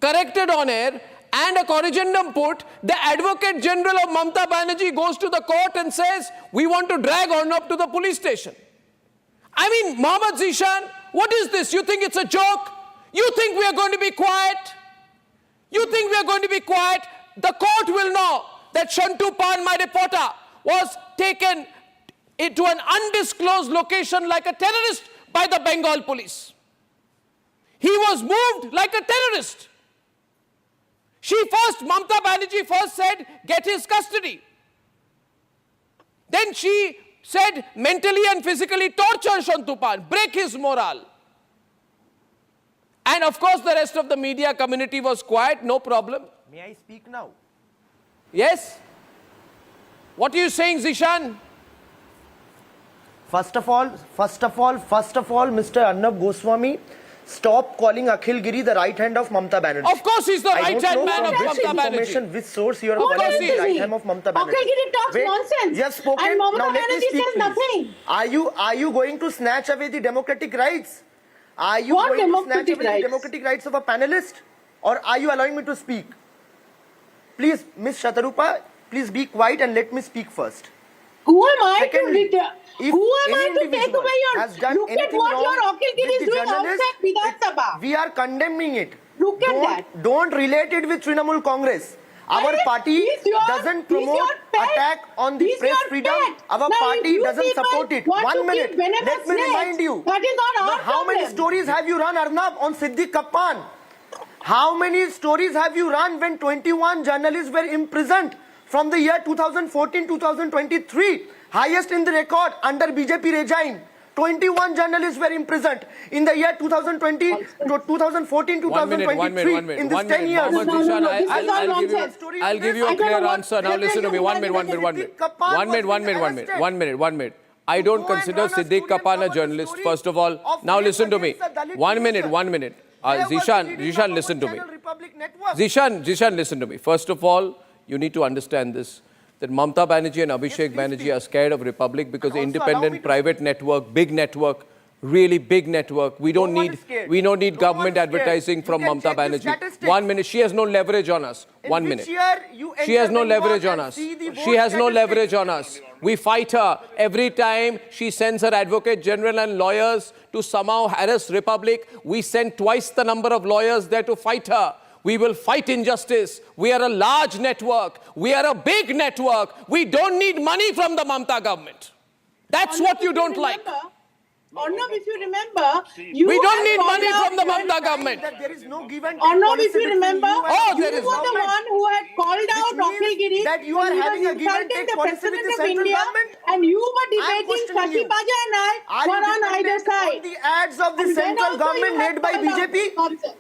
and a corrigendum put, the Advocate General of Mamata Banerjee goes to the court and says, we want to drag Arnab to the police station. I mean, Mohammad Zishan, what is this? You think it's a joke? You think we are going to be quiet? You think we are going to be quiet? The court will know that Shantu Pan, my reporter, was taken into an undisclosed location like a terrorist by the Bengal police. He was moved like a terrorist. Mamata Banerjee first said, get his custody. Then she said, mentally and physically torture Shantu Pan, break his morale. And of course, the rest of the media community was quiet, no problem. May I speak now? Yes? What are you saying, Zishan? First of all, Mr. Arnab Goswami, stop calling Akhil Giri the right hand of Mamata Banerjee. Of course he's the right hand man of Mamata Banerjee. Which source you are calling the right hand of Mamata Banerjee? Akhil Giri talks nonsense. Yes, spoken. And Mamata Now let me Banerjee speak, says please. nothing. Are you going to snatch away the democratic rights? Are you What going to snatch democratic away rights? the democratic rights of a panelist? Or are you allowing me to speak? Please, Ms. Shatarupa, please be quiet and let me speak first. Who am I Secondly, to if who am I any to take individual away your... has done Look at anything what wrong your Akhil Giri with is the doing journalist, outside Vidhan Sabha. we are condemning it. Look at that. Don't relate it with Trinamool Congress. Our party doesn't promote attack on the press freedom. Our party doesn't support it. 1 minute. Let me remind you. That is not our How many stories have you run, Arnab, on Siddiq Kappan? How many stories have you run when 21 journalists were imprisoned from the year 2014-2023? Highest in the record under BJP regime. 21 journalists were imprisoned in the year 2020 to 2014-2023 in this 10 years. I'll give you a clear answer. Now listen to me. 1 minute. I don't consider Siddiq Kappan a journalist, first of all. Now listen to me. 1 minute. Zishan, listen to me. Zishan, listen to me. First of all, you need to understand this, that Mamata Banerjee and Abhishek Banerjee are scared of Republic because independent private network, big network, really big network. We don't need government advertising from Mamata Banerjee. 1 minute. She has no leverage on us. 1 minute. She has no leverage on us. She has no leverage on us. We fight her every time she sends her Advocate General and lawyers to somehow harass Republic. We send twice the number of lawyers there to fight her. We will fight injustice. We are a large network. We are a big network. We don't need money from the Mamata government. That's what you don't like. Arnab, if you remember, we don't need money from the Mamata government. There is no give and take Arnab, if you remember, you there is were the one who had called out Akhil Giri that you are when he having was a give and insulting take the policy with President the of central India, government. and you were I'm debating questioning Shashi you. Baja and I were on either side. On the ads of the And then central also government you had led by called out BJP? nonsense.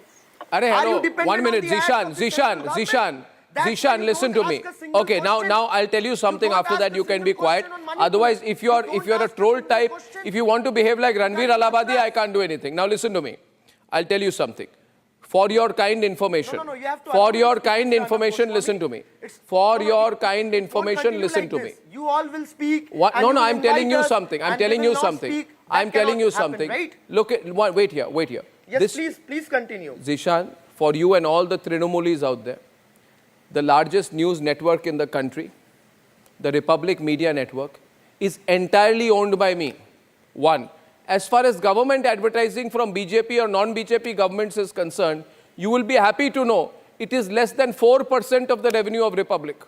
Hello. dependent 1 minute. on the ads of the central Zishan, That's why you listen to don't me. ask a single Okay, now I'll tell you something. don't After ask that a you can single be quiet. question on money. Otherwise, if you're a troll type, question. if you want to behave like Ranveer Alabadi, I can't do anything. Now listen to me. I'll tell you something. For your kind information. No, you have to For allow me your to speak, kind Mr. information, Arnab listen to Goswami. me. For your kind Don't information, continue listen like to this. me. You all will speak. What? and No, you will I'm telling invite you us something. I'm and they telling will you not something. speak. I'm That telling you cannot happen, something. right? Look at, wait here. Yes, please continue. Zishan, for you and all the Trinamoolies out there, the largest news network in the country, the Republic Media Network, is entirely owned by me. One, as far as government advertising from BJP or non-BJP governments is concerned, you will be happy to know it is less than 4% of the revenue of Republic.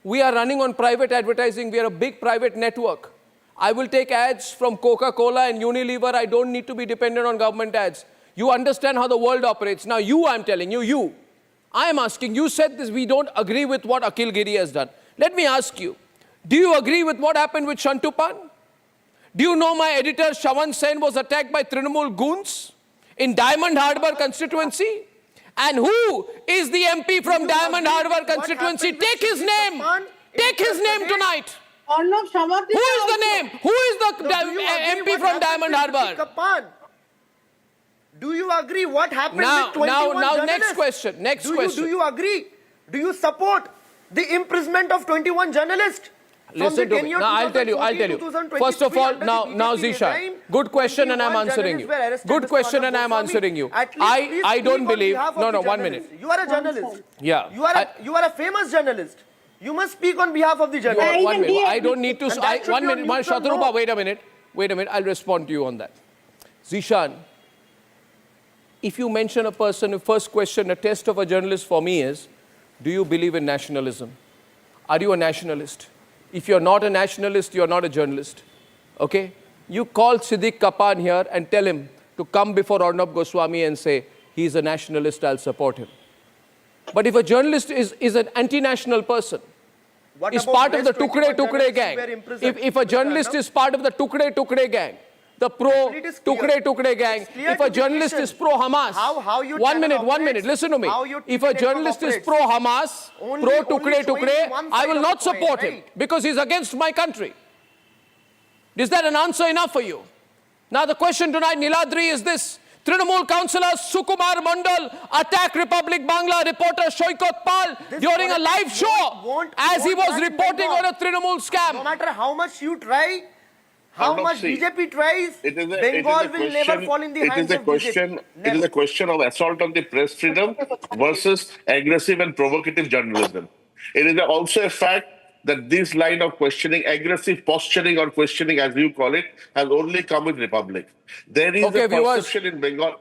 We are running on private advertising. We are a big private network. I will take ads from Coca-Cola and Unilever. I don't need to be dependent on government ads. You understand how the world operates. Now I'm telling you, I am asking, you said this, we don't agree with what Akhil Giri has done. Let me ask you, do you agree with what happened with Shantupan? Do you know my editor Shawan Sen was attacked by Trinamool goons in Diamond Harbour constituency? And who is the MP from Diamond Harbour constituency? Take his name. Take his name tonight. Who is the name? Who is the MP from Diamond Harbour? Do you agree what happened with 21 journalists? Next question. Do you agree? Do you support the imprisonment of 21 journalists? Listen to me. Now I'll tell you. First of all, now Zishan, good question and I'm answering you. Good question and I'm answering you. I don't believe. No, 1 minute. You are a journalist. Yeah. You are a famous journalist. You must speak on behalf of the journalists. 1 minute. I don't need to. 1 minute. Shatrupa, wait a minute. I'll respond to you on that. Zishan, if you mention a person, the first question, a test of a journalist for me is, do you believe in nationalism? Are you a nationalist? If you're not a nationalist, you're not a journalist. Okay? You call Siddiq Kapan here and tell him to come before Arnab Goswami and say, he's a nationalist, I'll support him. But if a journalist is an anti-national person, is part of the Tukre gang, if a journalist is part of the Tukre gang, the pro-Tukre gang, if a journalist is pro-Hamas, 1 minute, listen to me. If a journalist is pro-Hamas, pro-Tukre, I will not support him because he's against my country. Is that an answer enough for you? Now the question tonight, Niladri, is this. Trinamool councillor Sukumar Mandal attacked Republic Bangla reporter Shoykot Pal during a live show as he was reporting on a Trinamool scam. No matter how much you try, how much BJP tries, Bengal will never fall in the hands of BJP. It is a question of assault on the press freedom versus aggressive and provocative journalism. It is also a fact that this line of questioning, aggressive posturing or questioning as you call it, has only come with Republic. There is a perception in Bengal.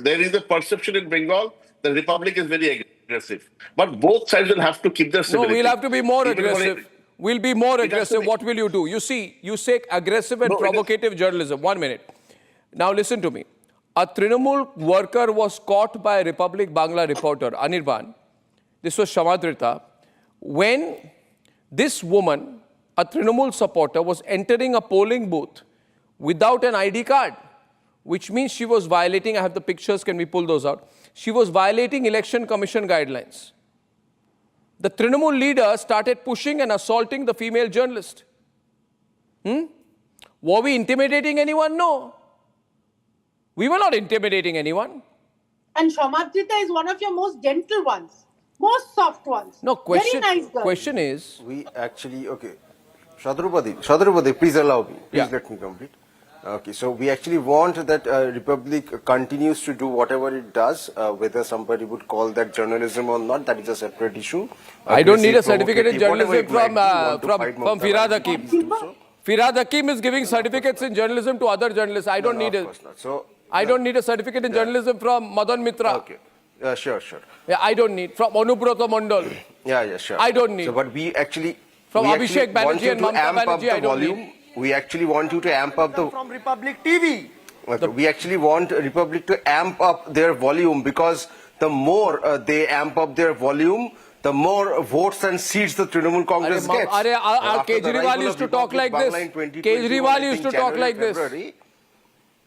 There is a perception in Bengal that Republic is very aggressive. But both sides will have to keep their civility. No, we'll have to be more aggressive. We'll be more aggressive. What will you do? You see, you say aggressive and provocative journalism. 1 minute. Now listen to me. A Trinamool worker was caught by a Republic Bangla reporter, Anirban. This was Shamadrita. When this woman, a Trinamool supporter, was entering a polling booth without an ID card, which means she was violating, I have the pictures, can we pull those out? She was violating Election Commission guidelines. The Trinamool leader started pushing and assaulting the female journalist. Were we intimidating anyone? No. We were not intimidating anyone. And Shamadrita is one of your most gentle ones. Most soft ones. No, Very nice girl. Question is... We actually, okay. Shadrupati, please allow me. Please let me complete. Okay, so we actually want that Republic continues to do whatever it does, whether somebody would call that journalism or not, that is a separate issue. I don't need a certificate in journalism from Firad Hakim. Firad Hakim is giving certificates in journalism to other journalists. I don't need it. I don't need a certificate in journalism from Madan Mitra. Okay. Sure. Yeah, I don't need. From Anubrata Mandal. Yeah, sure. I don't need. So, but we actually... From Abhishek Banerjee and Mamata Banerjee, I don't need. We actually want you to amp up the... From Republic TV. Okay. We actually want Republic to amp up their volume because the more they amp up their volume, the more votes and seats the Trinamool Congress gets. Kejriwal used to talk like this. Kejriwal used to talk like this.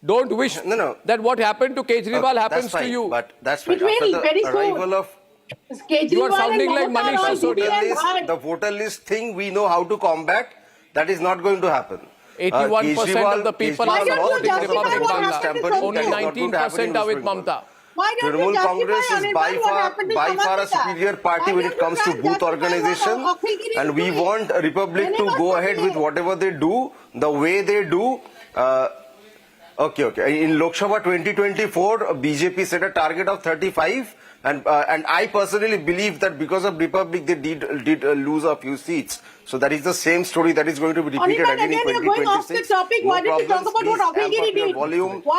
Don't wish that what happened to Kejriwal happens to you. But that's right. It will, very soon. You are sounding like Manish Sisodia. The voter list thing we know how to combat. That is not going to happen. 81% of the people are supporting Republic Bangla. Only 19% are with Mamata. Trinamool Congress is by far a superior party when it comes to booth organization, and we want Republic to go ahead with whatever they do, the way they do. Okay. In Lok Sabha 2024, BJP set a target of 35, and I personally believe that because of Republic, they did lose a few seats. So that is the same story that is going to be repeated again in 2026. Going off the topic. Why don't you talk about what Akhil Giri did? Why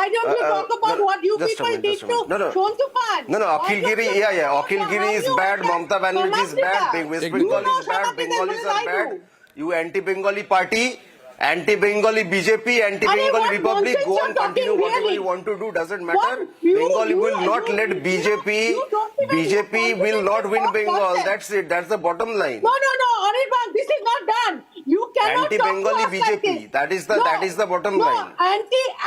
don't you talk about what you people did to Shontupan? No, Akhil Giri, Akhil Giri is bad, Mamata Banerjee is bad, West Bengal is bad, Bengalis are bad. You anti-Bengali party, Anti-Bengali BJP, anti-Bengali Republic, go and continue whatever you want to do, doesn't matter. Bengali will not let BJP will not win Bengal. That's it. That's the bottom line. No, Anirban, this is not done. You cannot Anti-Bengali talk to us like BJP. this. That is the bottom line.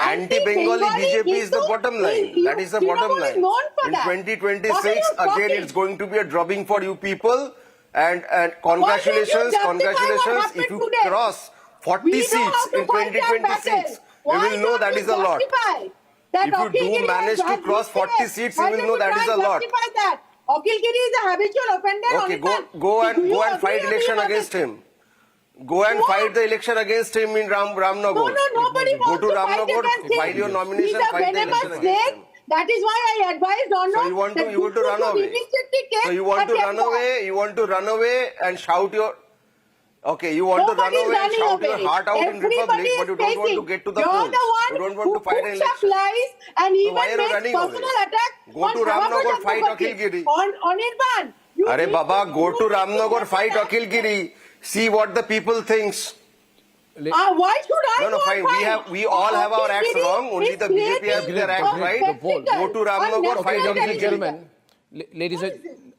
Anti-Bengali BJP is the bottom line. That is the bottom line. In 2026, again, it's going to be a drubbing for you people. And congratulations, if you cross 40 seats in 2026, you will know that is a lot. If you do manage to cross 40 seats, you will know that is a lot. Akilgiri is a habitual offender. Okay, go and fight election against him. Go and fight the election against him in Ramnagar. No, nobody wants to fight against him. File your nomination, fight the election against him. That is why I advised Arnab. So you want to run away. So you want to run away. You want to run away and shout your. Okay, you want to run away and shout your heart out in Republic, but you don't want to get to the polls. You don't want to fight an election. Lies and even why are you makes running personal away? attack. Go to Ramnagar, fight Akilgiri. Anirban. Arey Baba, go to Ramnagar, fight Akilgiri. See what the people thinks. Why should I No, fine. We all have our acts wrong. Only the BJP has their acts right. Go to Ramnagar, fight Akilgiri. Gentlemen, ladies and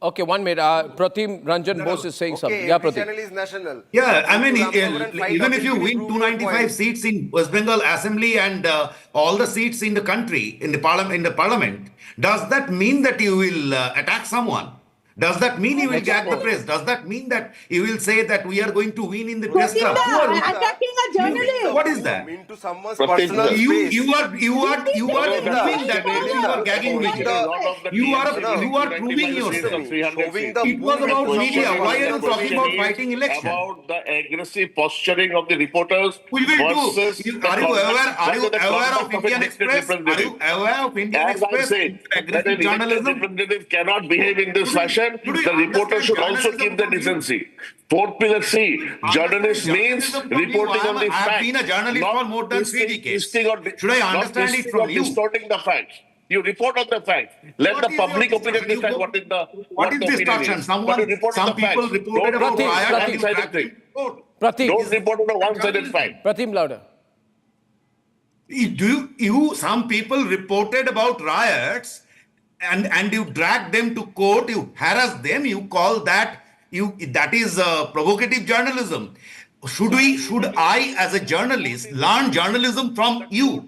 okay, 1 minute. Pratim Ranjan Bose is saying something. Yeah, Pratim. channel is national. Yeah, I mean, fight even if you Akilgiri, win prove your 295 point. seats in West Bengal Assembly and all the seats in the country, in the parliament, does that mean that you will attack someone? Does that mean you will gag the press? Does that mean that you will say that we are going to win in the press club? Attacking a journalist. What is that? Into someone's personal space. You are proving that you are gagging with it. You are proving yourself. It was about media. Why are you talking about fighting election? About the aggressive posturing of the reporters. We will versus do. the Are you aware of conduct Indian a Express? Are you aware of Indian As I Express? said, that Aggressive an elected journalism. representative cannot behave in this fashion. The reporter should also keep the decency. Fourth pillar C, journalist means reporting on the I have facts. been a journalist for more than 3 decades. Should I understand it from you? Distorting the facts. You report on the facts. Let the public opinion decide what is the What is distortion? Some people reported about riot and one-sided thing. Pratim. Don't report on a one-sided fact. Pratim, louder. Some people reported about riots and you drag them to court, you harass them, you call that is provocative journalism. Should I as a journalist learn journalism from you?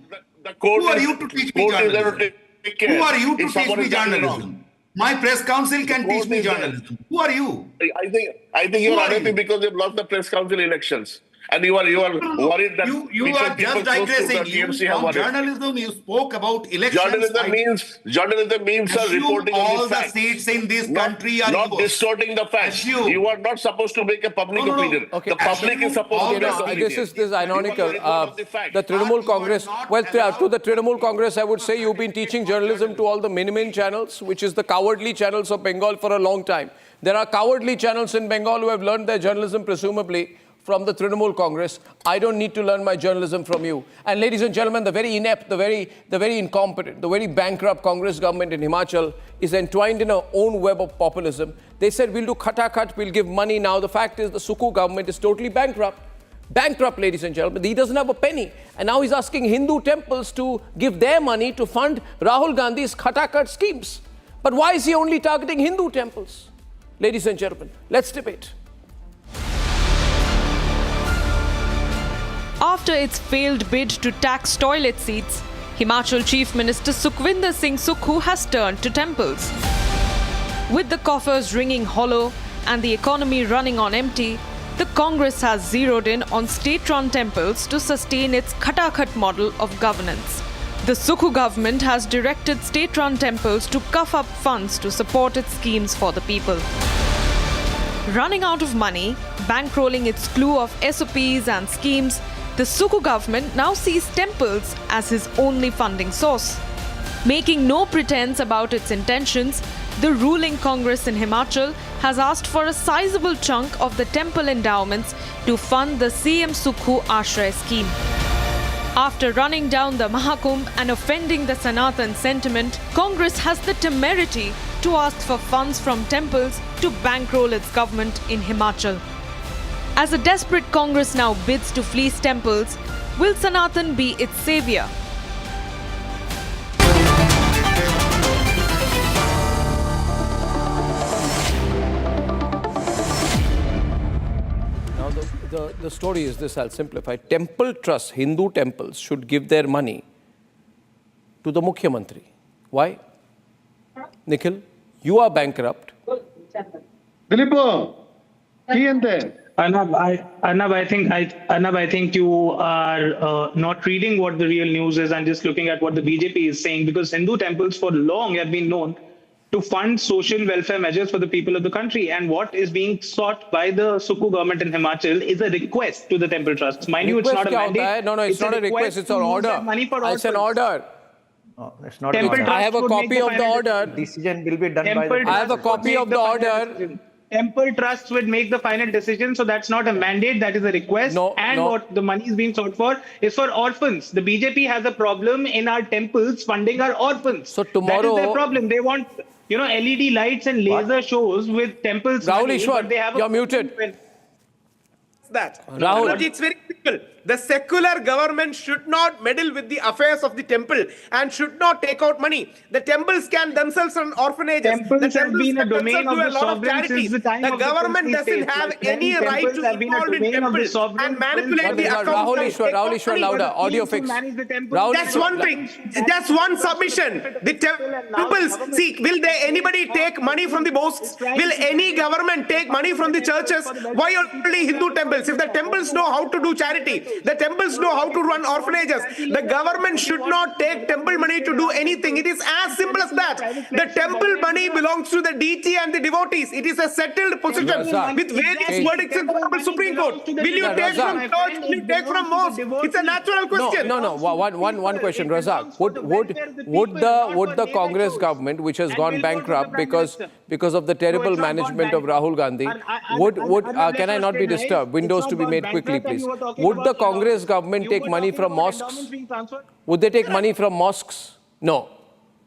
Who are you to teach me journalism? Who are you to teach me journalism? My press council can teach me journalism. Who are you? I think you're unhappy because you've lost the press council elections. And you are worried that you are just digressing. From journalism, you spoke about elections. Journalism means reporting on all the facts. The seats in this country are not yours. distorting the facts. You are not supposed to make a public opinion. Okay. The public is supposed to make an opinion. This is ironical. The Trinamool Congress, to the Trinamool Congress, I would say you've been teaching journalism to all the Minimin channels, which is the cowardly channels of Bengal for a long time. There are cowardly channels in Bengal who have learned their journalism presumably from the Trinamool Congress. I don't need to learn my journalism from you. And ladies and gentlemen, the very inept, the very incompetent, the very bankrupt Congress government in Himachal is entwined in our own web of populism. They said we'll do khata-khat, we'll give money now. The fact is the Sukhu government is totally bankrupt. Bankrupt, ladies and gentlemen. He doesn't have a penny. And now he's asking Hindu temples to give their money to fund Rahul Gandhi's khata-khat schemes. But why is he only targeting Hindu temples? Ladies and gentlemen, let's debate. After its failed bid to tax toilet seats, Himachal Chief Minister Sukhwinder Singh Sukhu has turned to temples. With the coffers ringing hollow and the economy running on empty, the Congress has zeroed in on state-run temples to sustain its khata-khat model of governance. The Sukhu government has directed state-run temples to cough up funds to support its schemes for the people. Running out of money, bankrolling its slew of SOPs and schemes, the Sukhu government now sees temples as his only funding source. Making no pretense about its intentions, the ruling Congress in Himachal has asked for a sizable chunk of the temple endowments to fund the CM Sukhu Ashray scheme. After running down the Mahakumbh and offending the Sanatan sentiment, Congress has the temerity to ask for funds from temples to bankroll its government in Himachal. As a desperate Congress now bids to fleece temples, will Sanatan be its savior? Now the story is this, I'll simplify. Temple trusts, Hindu temples should give their money to the Mukhyamantri. Why? Nikhil, you are bankrupt. Dilip, Arnab, I think you are not reading what the real news is and just looking at what the BJP is saying, because Hindu temples for long have been known to fund social welfare measures for the people of the country. And what is being sought by the Sukhu government in Himachal is a request to the temple trusts. Mind you, it's not a mandate. No, it's not a request, it's an order. It's an order. It's not I have a copy of the order. Decision will be done by the I have a copy of the order. Temple trusts would make the final decision, so that's not a mandate, that is a request. What the money is being sought for is for orphans. The BJP has a problem in our temples funding our orphans. So tomorrow, that is their problem. They want, LED lights and laser shows with temples. Rahul money, Ishwar, but they have you're muted. That. Rahul. But it's very simple. The secular government should not meddle with the affairs of the temple and should not take out money. The temples can themselves run orphanages. Temples have been a domain of do a the lot of sovereign charities. since the time The of the government princely doesn't states. have Like any many right temples to have been a involve in domain of the temples sovereign and manipulate prince. the accounts. Rahul and Ishwar, take Rahul out Ishwar, money. louder, audio fix. That's one thing. That's one submission. The temples, see, will anybody take money from the mosques? Will any government take money from the churches? Why only Hindu temples? If the temples know how to do charity, the temples know how to run orphanages, the government should not take temple money to do anything. It is as simple as that. The temple money belongs to the decay and the devotees. It is a settled position with various verdicts in the Supreme Court. Will you take from church? Will you take from mosque? It's a natural question. No. One question, Razak. Would the Congress government, which has gone bankrupt because of the terrible management of Rahul Gandhi, can I not be disturbed? Windows to be made quickly, please. Would the Congress government take money from mosques? Would they take money from mosques? No.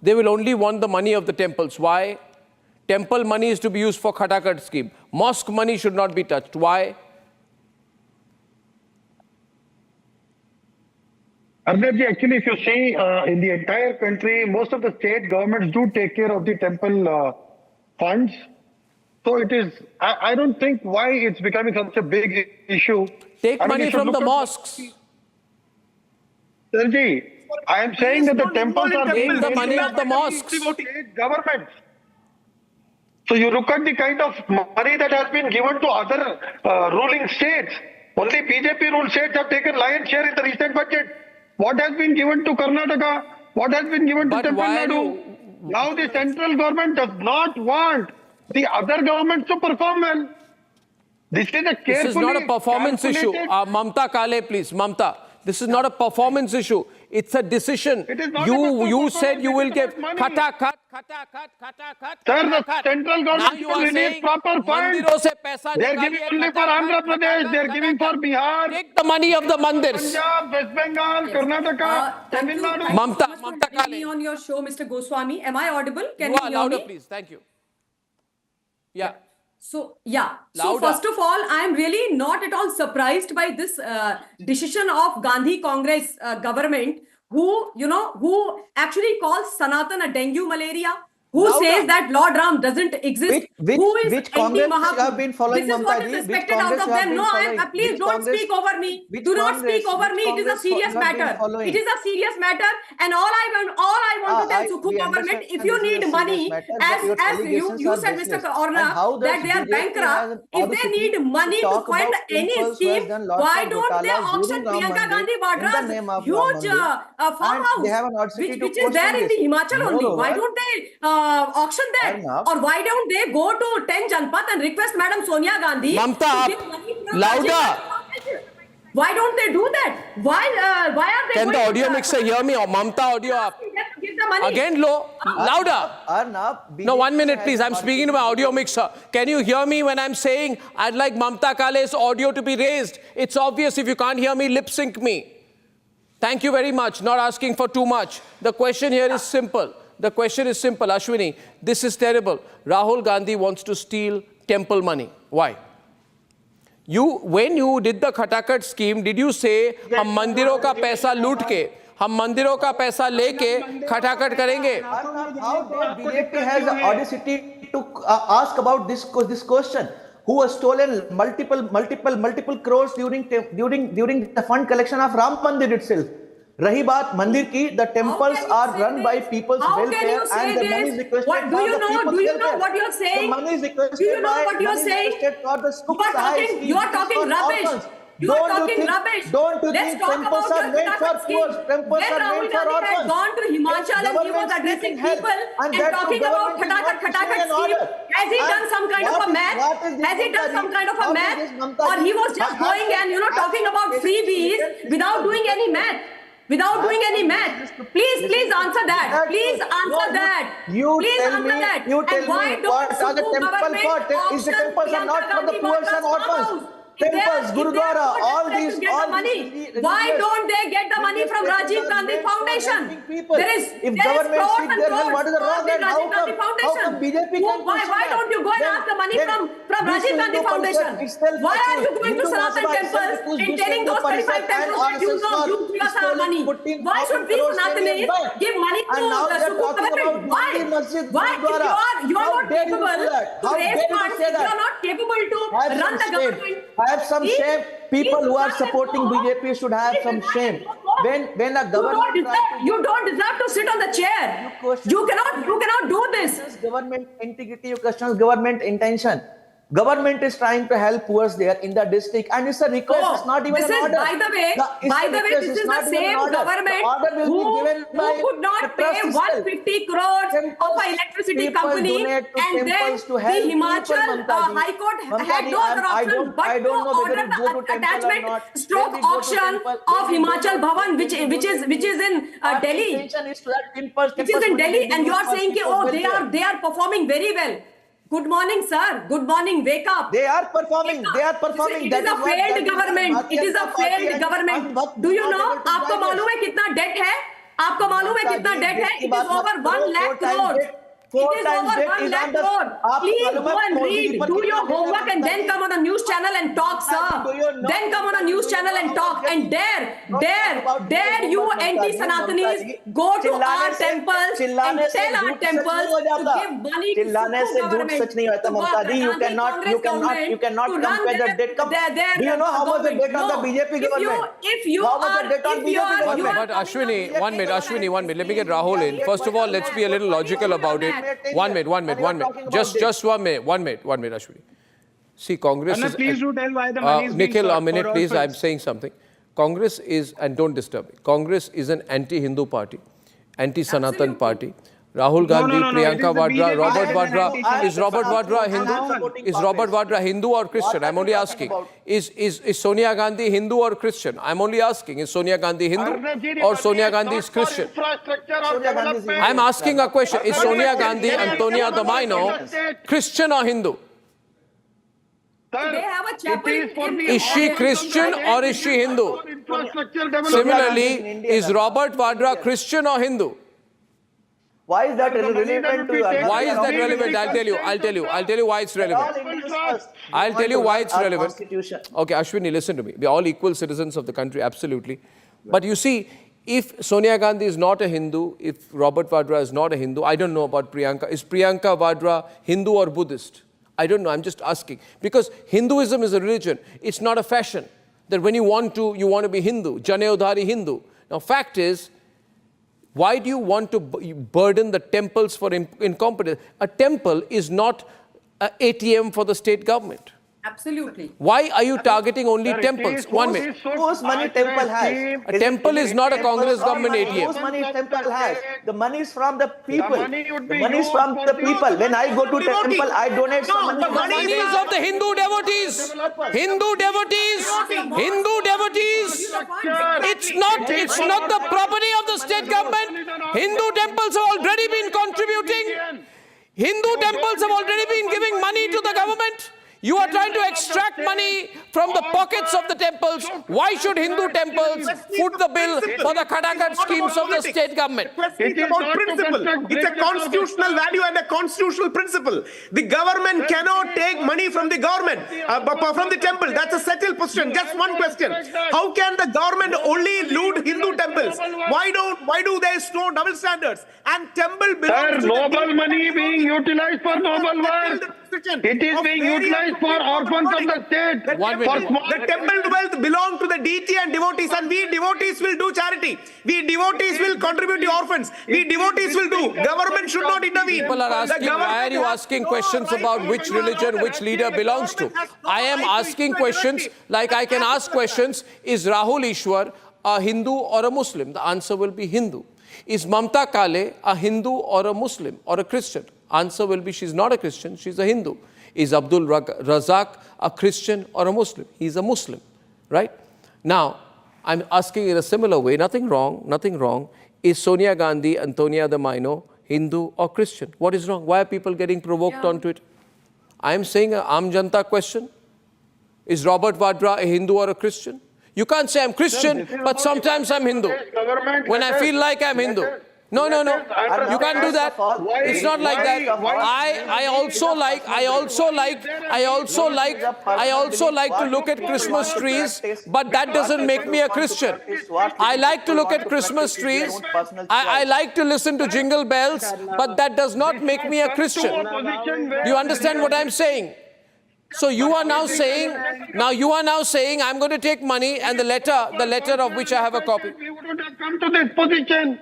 They will only want the money of the temples. Why? Temple money is to be used for Khatakat scheme. Mosque money should not be touched. Why? Arnabji, actually, if you see in the entire country, most of the state governments do take care of the temple funds. So it is, I don't think why it's becoming such a big issue. Take money from the mosques. Sirji, I am saying that the temples are taking the money of the mosques. State governments. So you look at the kind of money that has been given to other ruling states. Only BJP ruled states have taken lion's share in the recent budget. What has been given to Karnataka? What has been given to Tamil Nadu? Now the central government does not want the other governments to perform well. This is a carefully This is not a performance issue. Mamta Kale, please. Mamta. This is not a performance issue. It's a decision. You said you will give cut. Sir, the central government will need proper funds. They are giving only for Andhra Pradesh. They are giving for Bihar. Take the money of the mandirs. Punjab, West Bengal, Karnataka, Tamil Nadu. Mamta Kale. Me on your show, Mr. Goswami. Am I audible? Can you hear louder, me? please. Thank you. Yeah. So, yeah. Louder. So, first of all, I am really not at all surprised by this decision of Gandhi Congress government who actually calls Sanatan a dengue malaria, who says that Lord Ram doesn't exist, which Congress you have been following, this is what is expected out of them. No, please don't speak over me. Do not speak over me. It is a serious matter. It is a serious matter. And all I want to tell Sukhu government, if you need money, as you said, Mr. Arnab, that they are bankrupt, if they need money to fund any scheme, why don't they auction Priyanka Gandhi Vadra's huge farmhouse, which is there in the Himachal only? Why don't they auction that? Or why don't they go to 10 Janpat and request Madam Sonia Gandhi Mamta, to give money to louder. Why don't they do that? Why are they Can the audio mixer hear me or Mamta audio up? Give the money. Again low, louder. No, 1 minute please, I'm speaking to my audio mixer. Can you hear me when I'm saying I'd like Mamta Kale's audio to be raised? It's obvious. If you can't hear me, lip sync me. Thank you very much. Not asking for too much. The question here is simple. The question is simple, Ashwini. This is terrible. Rahul Gandhi wants to steal temple money. Why? when you did the खटाखट scheme, did you say हम मंदिरों का पैसा लूट के, हम मंदिरों का पैसा लेके खटाखट करेंगे? How dare BJP has the audacity to ask about this question? Who has stolen multiple crores during the fund collection of Ram Mandir itself? Rahi baat mandir ki, the temples are run by people's welfare and the money is requested for the people's welfare. Do you know what you're saying? The money is requested do you know what you're saying? You are talking rubbish. You are talking rubbish. Don't you Let's think talk temples about are made for poor? Temples when are Rahul made for Gandhi had orphans. gone to Himachal and he was addressing people and talking about khatakat scheme, has he done some kind of a math? Has he done some kind of a math? Or he was just going and talking about freebies without doing any math? Without doing any math. Please answer that. Please answer that. Please answer that. And why don't Sukhu government is the temples are not for the poor and orphans. Temples, Gurudwara, all these money. Why don't they get the money from Rajiv Gandhi Foundation? If government seeks their help, what is the wrong? How come BJP can why don't you go and ask the money from Rajiv Gandhi Foundation? Why are you going to Sanatan temples and telling those 35 temples that you give us our money? Why should we Sanatanis give money to the Sukhu government? Why? If you are not capable to raise funds, if you are not capable to run the government, have some shame. People who are supporting BJP should have some shame. When a government you don't deserve to sit on the chair. You cannot do this. Government integrity, you question government intention. Government is trying to help poor there in the district, and it's a request. It's not even an order. By the way, this is the same government who could not pay 150 crores of an electricity company, and then the Himachal High Court had no other option but to order the attachment stroke auction of Himachal Bhavan, which is in Delhi. Which is in Delhi, and you are saying they are performing very well. Good morning, sir. Good morning. Wake up. They are performing. It is a failed government. It is a failed government. Do you know? आपको मालूम है कितना debt है? आपको मालूम है कितना debt है? It is over 1 lakh crore. It is over 1 lakh crore. Please go and read. Do your homework and then come on a news channel and talk, sir. Then come on a news channel and talk. And dare you anti-Sanatanis go to our temples and tell our temples to give money to Sukhu government. You cannot compare the debt. Do you know how much the debt on the BJP government? If you are... But Ashwini, 1 minute. Let me get Rahul in. First of all, let's be a little logical about it. 1 minute. Just 1 minute. 1 minute, Ashwini. See, Congress is... Please do tell why the money is being Nikhil, sought a minute, for please. orphans. I'm saying something. Congress is, and don't disturb me, Congress is an anti-Hindu party, anti-Sanatan party. Rahul Gandhi, Priyanka Vadra, Robert Vadra. Is Robert Vadra Hindu? Is Robert Vadra Hindu or Christian? I'm only asking. Is Sonia Gandhi Hindu or Christian? I'm only asking. Is Sonia Gandhi Hindu or Sonia Gandhi is Christian? I'm asking a question. Is Sonia Gandhi, Antonia Domino, Christian or Hindu? They have a chapel. Is she Christian or is she Hindu? Similarly, is Robert Vadra Christian or Hindu? Why is that relevant to you? Why is that relevant? I'll tell you why it's relevant. I'll tell you why it's relevant. Okay, Ashwini, listen to me. We're all equal citizens of the country, absolutely. But you see, if Sonia Gandhi is not a Hindu, if Robert Vadra is not a Hindu, I don't know about Priyanka. Is Priyanka Vadra Hindu or Buddhist? I don't know, I'm just asking. Because Hinduism is a religion. It's not a fashion. That when you want to be Hindu, Jane-udhari Hindu. Now, fact is, why do you want to burden the temples for incompetence? A temple is not an ATM for the state government. Absolutely. Why are you targeting only temples? 1 minute. Whose money temple has? A temple is not a Congress government ATM. Whose money temple has? The money is from the people. The money is from the people. When I go to temple, I donate some money. The money is of the Hindu devotees. Hindu devotees. It's not the property of the state government. Hindu temples have already been contributing. Hindu temples have already been giving money to the government. You are trying to extract money from the pockets of the temples. Why should Hindu temples foot the bill for the Khadakat schemes of the state government? It's about principle. It's a constitutional value and a constitutional principle. The government cannot take money from the government, from the temple. That's a settled question. Just one question. How can the government only loot Hindu temples? Why do they show double standards? And temple belongs to noble money being utilized for noble work. It is being utilized for orphans of the state. The temple wealth belongs to the deity and devotees, and we devotees will do charity. We devotees will contribute to orphans. We devotees will do. Government should not intervene. People are asking, why are you asking questions about which religion, which leader belongs to? I am asking questions like I can ask questions, is Rahul Ishwar a Hindu or a Muslim? The answer will be Hindu. Is Mamta Kale a Hindu or a Muslim or a Christian? Answer will be she's not a Christian, she's a Hindu. Is Abdul Razak a Christian or a Muslim? He's a Muslim, right? Now, I'm asking in a similar way, nothing wrong. Is Sonia Gandhi, Antonia de Maino, Hindu or Christian? What is wrong? Why are people getting provoked onto it? I am saying an Aam Janta question. Is Robert Vadra a Hindu or a Christian? You can't say I'm Christian, but sometimes I'm Hindu. When I feel like I'm Hindu. No. You can't do that. It's not like that. I also like to look at Christmas trees, but that doesn't make me a Christian. I like to look at Christmas trees. I like to listen to jingle bells, but that does not make me a Christian. Do you understand what I'm saying? So you are now saying I'm going to take money and the letter of which I have a copy. We wouldn't have come to this position.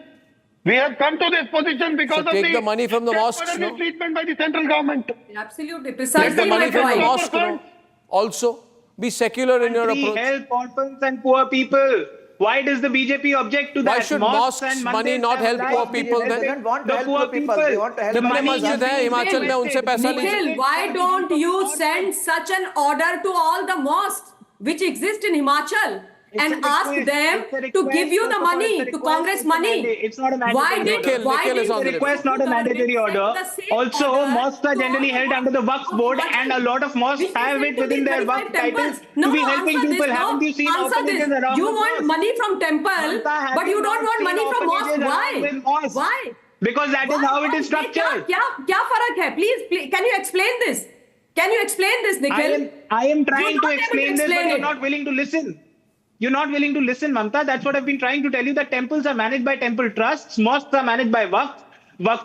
We have come to this position because of the money from the mosques, no? treatment by the central government. Absolutely, Take precisely the money my from the point. mosque, no? Also, be secular in your approach. Help orphans and poor people. Why does the BJP object to that? Why should mosques money not help poor people then? They don't want to The help poor poor people. They want to help कितने money. मस्जिद हैं हिमाचल में उनसे पैसा लीजिए? Nikhil, why don't you send such an order to all the mosques which exist in Himachal and ask them to give you the money, to Congress money? It's not a mandatory Nikhil is on the request, not a mandatory order. Also, mosques are generally held under the Waqf board, and a lot of mosques have it within their Waqf titles to be helping people. Haven't you seen oppositions around? You want money from temple, but you don't want money from mosque. Why? Because that is how it is structured. क्या फर्क है? Please, can you explain this? Can you explain this, Nikhil? I am trying to explain this, but you're not willing to listen. You're not willing to listen, Mamta. That's what I've been trying to tell you, that temples are managed by temple trusts, mosques are managed by Waqf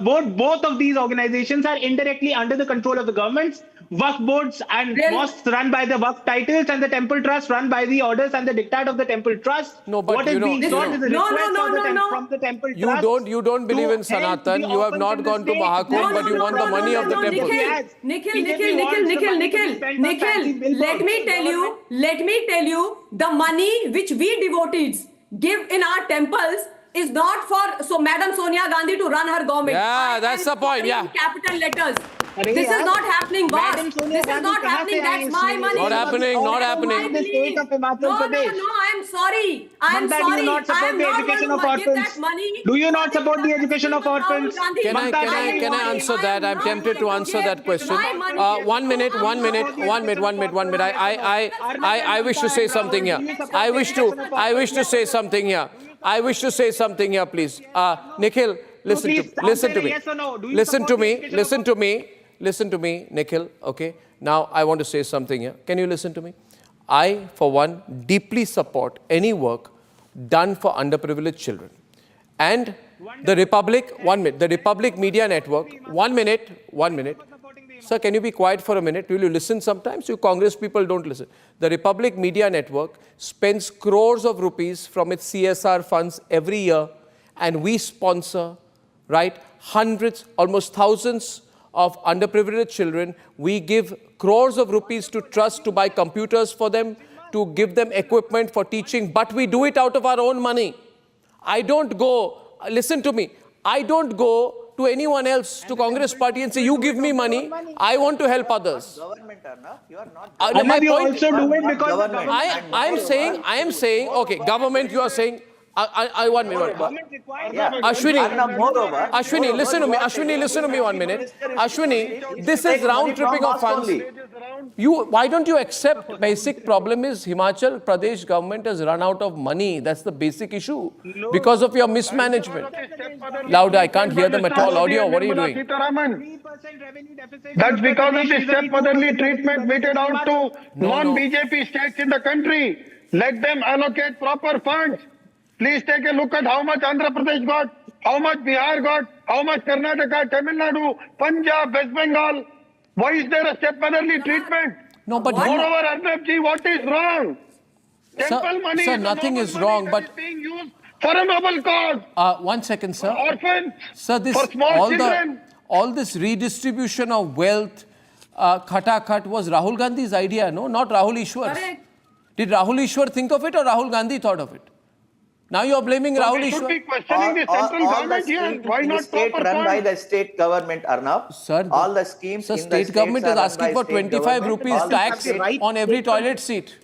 board. Both of these organizations are indirectly under the control of the governments. Waqf boards and mosques run by the Waqf titles, and the temple trust run by the orders and the diktat of the temple trust. No, but what is being sought is a request from the temple trust. You don't believe in Sanatan. You have not gone to Mahakumbh, but you want the money of the temple. Nikhil, let me tell you, the money which we devotees give in our temples is not for Madam Sonia Gandhi to run her government. Yeah, that's the point. Yeah. Capital letters. This is not happening, boss. This is not happening. That's my money. Not happening. No, I'm sorry. Do you not support the education of orphans? Do you not support the education of orphans? Can I answer that? I'm tempted to answer that question. 1 minute. I wish to say something here. I wish to say something here, please. Nikhil, listen to me, Nikhil, okay? Now, I want to say something here. Can you listen to me? I, for one, deeply support any work done for underprivileged children. And the Republic, the Republic Media Network, 1 minute. Sir, can you be quiet for a minute? Will you listen sometimes? You Congress people don't listen. The Republic Media Network spends crores of rupees from its CSR funds every year, and we sponsor, right, hundreds, almost thousands of underprivileged children. We give crores of rupees to trusts to buy computers for them, to give them equipment for teaching, but we do it out of our own money. I don't go, listen to me, I don't go to anyone else, to Congress party and say, you give me money, I want to help others. Government, Arnab, you are not. My You point, also do it because the government. I am saying, okay, government, you are saying, I 1 minute. Ashwini, listen to me. 1 minute. Ashwini, this is round tripping of funds. Why don't you accept basic problem is Himachal Pradesh government has run out of money. That's the basic issue. Because of your mismanagement. Louder, I can't hear them at all. Audio, what are you doing? That's because of the stepmotherly treatment meted out to non-BJP states in the country. Let them allocate proper funds. Please take a look at how much Andhra Pradesh got, how much Bihar got, how much Karnataka, Tamil Nadu, Punjab, West Bengal. Why is there a stepmotherly treatment? No, but moreover, Arnabji, what is wrong? Temple money sir, nothing is wrong, but is being used for a noble cause. 1 second, sir. For orphans, sir, this for small children. all this redistribution of wealth, khata-khat was Rahul Gandhi's idea, no? Not Rahul Ishwar's. Correct. Did Rahul Ishwar think of it or Rahul Gandhi thought of it? Now you are blaming Rahul We should Ishwar. be questioning the central government here. Why not state proper run by funds? the state government, Arnab. Sir, all the schemes Sir, in the state states government are is run asking by for state 25 government. rupees All tax the on every toilet seat.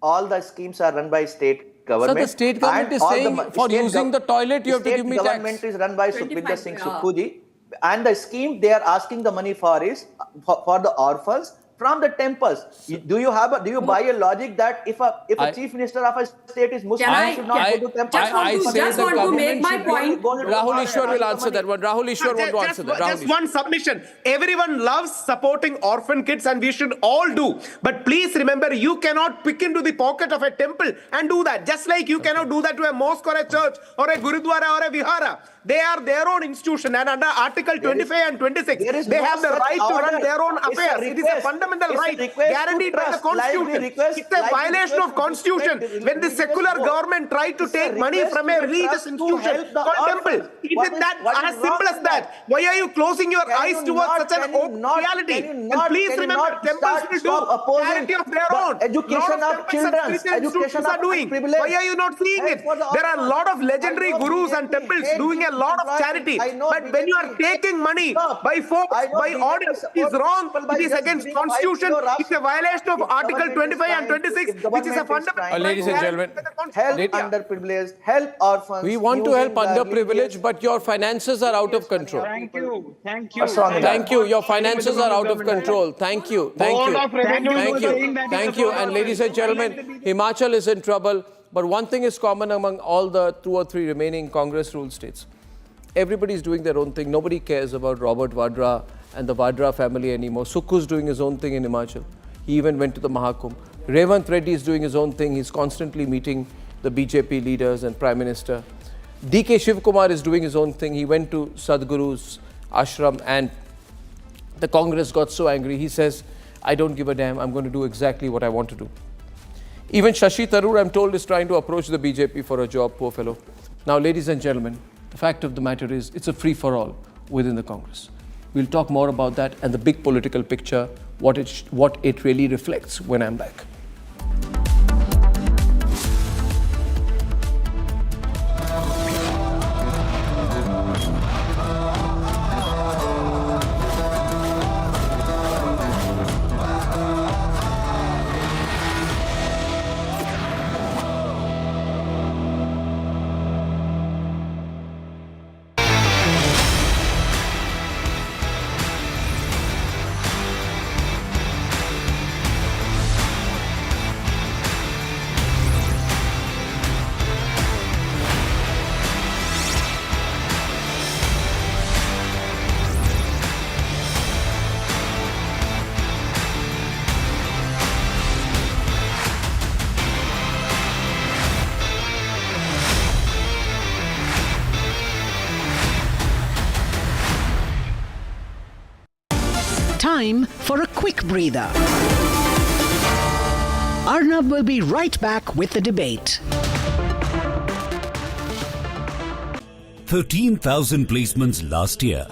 All the schemes are run by state government. Sir, the state government And is all saying for state using the toilet you have to give me state tax. government is run by Sukhvinder Singh 25, Sukhuji. And the scheme they are asking the money for is for the orphans from the temples. Do you buy a logic that if a chief minister of a state is Muslim, he should not go to temple? Just want to make my point. Rahul Ishwar will answer that one. Rahul Ishwar want to answer that. Just one submission. Everyone loves supporting orphan kids and we should all do. But please remember, you cannot pick into the pocket of a temple and do that. Just like you cannot do that to a mosque or a church or a gurudwara or a vihara. They are their own institution and under Article 25 and 26, they have the right to run their own affairs. It is a fundamental right guaranteed by the Constitution. It's a violation of Constitution when the secular government tried to take money from a religious institution called temple. It is that as simple as that. Why are you closing your eyes towards such an open reality? And please remember, temples will do charity of their own. Education of children, education of doing. Why are you not seeing it? There are a lot of legendary gurus and temples doing a lot of charity. But when you are taking money by force, by order, it is wrong. It is against Constitution. It's a violation of Article 25 and 26, which is a fundamental. Ladies and gentlemen, help underprivileged, help orphans. we want to help underprivileged, but your finances are out of control. Thank you. Thank you. Your finances are out of control. Thank you. And ladies and gentlemen, Himachal is in trouble. But one thing is common among all the 2 or 3 remaining Congress ruled states. Everybody is doing their own thing. Nobody cares about Robert Vadra and the Vadra family anymore. Sukhu's doing his own thing in Himachal. He even went to the Mahakumbh. Revant Reddy is doing his own thing. He's constantly meeting the BJP leaders and Prime Minister. decay Shivkumar is doing his own thing. He went to Sadhguru's ashram and the Congress got so angry. He says, I don't give a damn. I'm going to do exactly what I want to do. Even Shashi Tharoor, I'm told, is trying to approach the BJP for a job, poor fellow. Now, ladies and gentlemen, the fact of the matter is it's a free-for-all within the Congress. We'll talk more about that and the big political picture, what it really reflects when I'm back. Time for a quick breather. Arnab will be right back with the debate. 13,000 placements last year.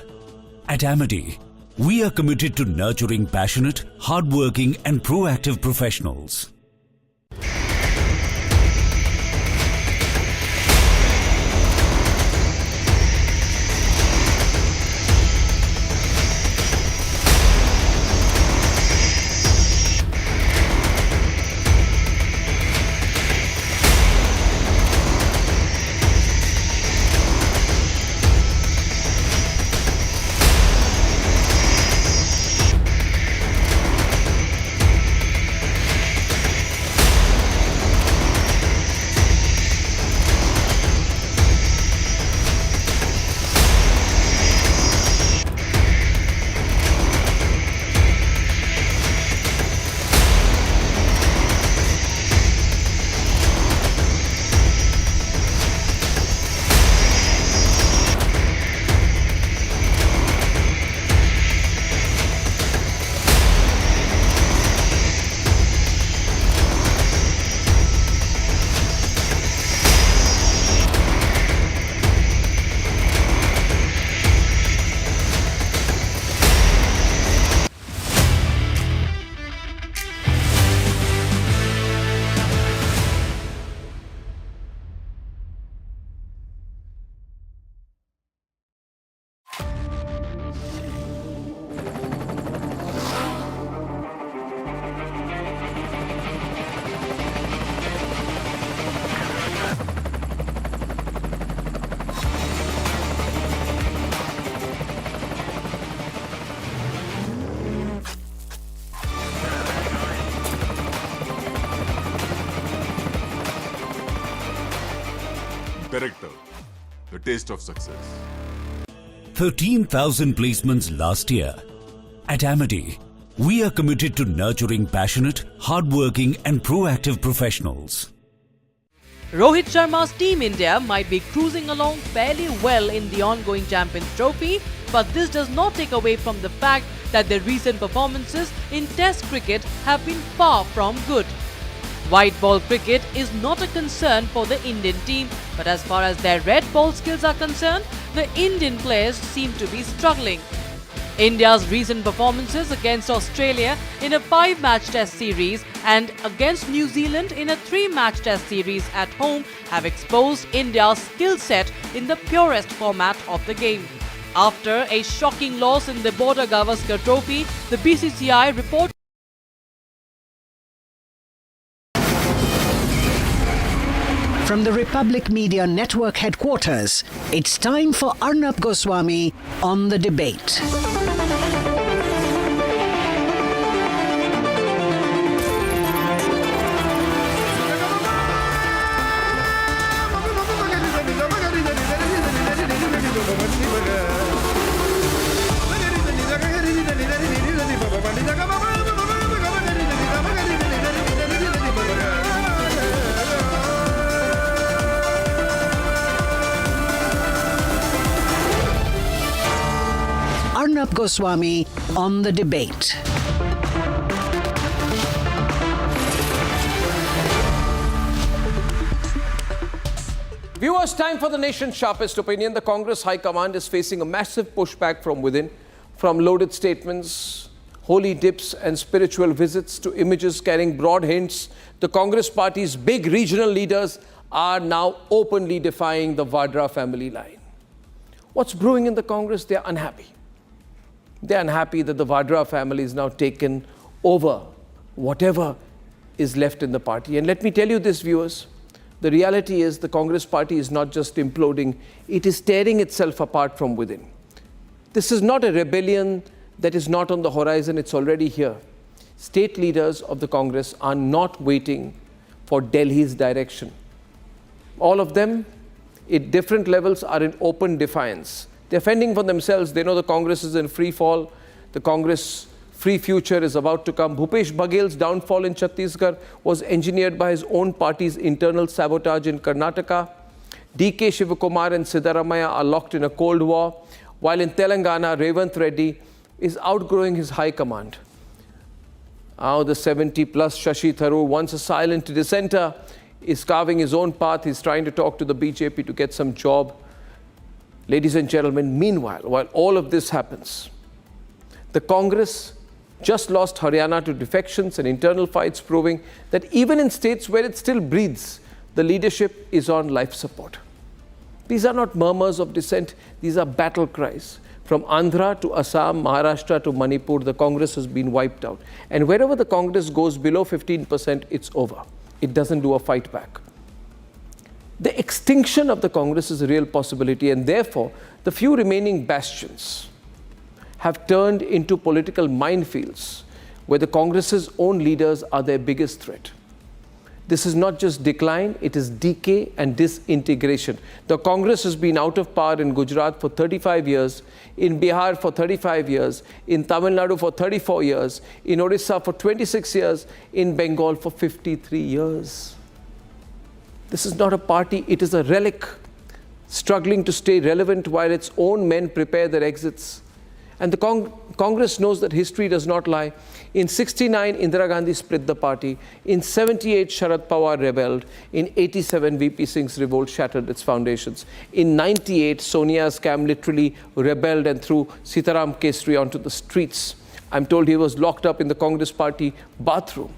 At Amity, we are committed to nurturing passionate, hardworking and proactive professionals. character, the taste of success. 13,000 placements last year. At Amity, we are committed to nurturing passionate, hardworking and proactive professionals. Rohit Sharma's Team India might be cruising along fairly well in the ongoing Champions Trophy, but this does not take away from the fact that their recent performances in Test cricket have been far from good. White ball cricket is not a concern for the Indian team, but as far as their red ball skills are concerned, the Indian players seem to be struggling. India's recent performances against Australia in a 5-match test series and against New Zealand in a 3-match test series at home have exposed India's skill set in the purest format of the game. After a shocking loss in the Border Gavaskar Trophy, the BCCI reported From the Republic Media Network headquarters, it's time for Arnab Goswami on the debate. Arnab Goswami on the debate. Viewers, time for the nation's sharpest opinion. The Congress High Command is facing a massive pushback from within, from loaded statements, holy dips and spiritual visits to images carrying broad hints. The Congress party's big regional leaders are now openly defying the Vadra family line. What's brewing in the Congress? They're unhappy. They're unhappy that the Vadra family is now taken over whatever is left in the party. And let me tell you this, viewers, the reality is the Congress party is not just imploding, it is tearing itself apart from within. This is not a rebellion that is not on the horizon, it's already here. State leaders of the Congress are not waiting for Delhi's direction. All of them, at different levels, are in open defiance. They're fending for themselves. They know the Congress is in free fall. The Congress free future is about to come. Bhupesh Baghel's downfall in Chhattisgarh was engineered by his own party's internal sabotage in Karnataka. Decay, Shivakumar and Siddaramaiah are locked in a cold war, while in Telangana, Revanth Reddy is outgrowing his high command. Now the 70-plus Shashi Tharoor, once a silent dissenter, is carving his own path. He's trying to talk to the BJP to get some job. Ladies and gentlemen, meanwhile, while all of this happens, the Congress just lost Haryana to defections and internal fights, proving that even in states where it still breathes, the leadership is on life support. These are not murmurs of dissent, these are battle cries. From Andhra to Assam, Maharashtra to Manipur, the Congress has been wiped out. And wherever the Congress goes below 15%, it's over. It doesn't do a fight back. The extinction of the Congress is a real possibility, and therefore, the few remaining bastions have turned into political minefields where the Congress's own leaders are their biggest threat. This is not just decline, it is decay and disintegration. The Congress has been out of power in Gujarat for 35 years, in Bihar for 35 years, in Tamil Nadu for 34 years, in Odisha for 26 years, in Bengal for 53 years. This is not a party, it is a relic, struggling to stay relevant while its own men prepare their exits. And the Congress knows that history does not lie. In 69, Indira Gandhi split the party. In 78, Sharad Pawar rebelled. In 87, VP Singh's revolt shattered its foundations. In 98, Sonia's scam literally rebelled and threw Sitaram Kesri onto the streets. I'm told he was locked up in the Congress party bathroom.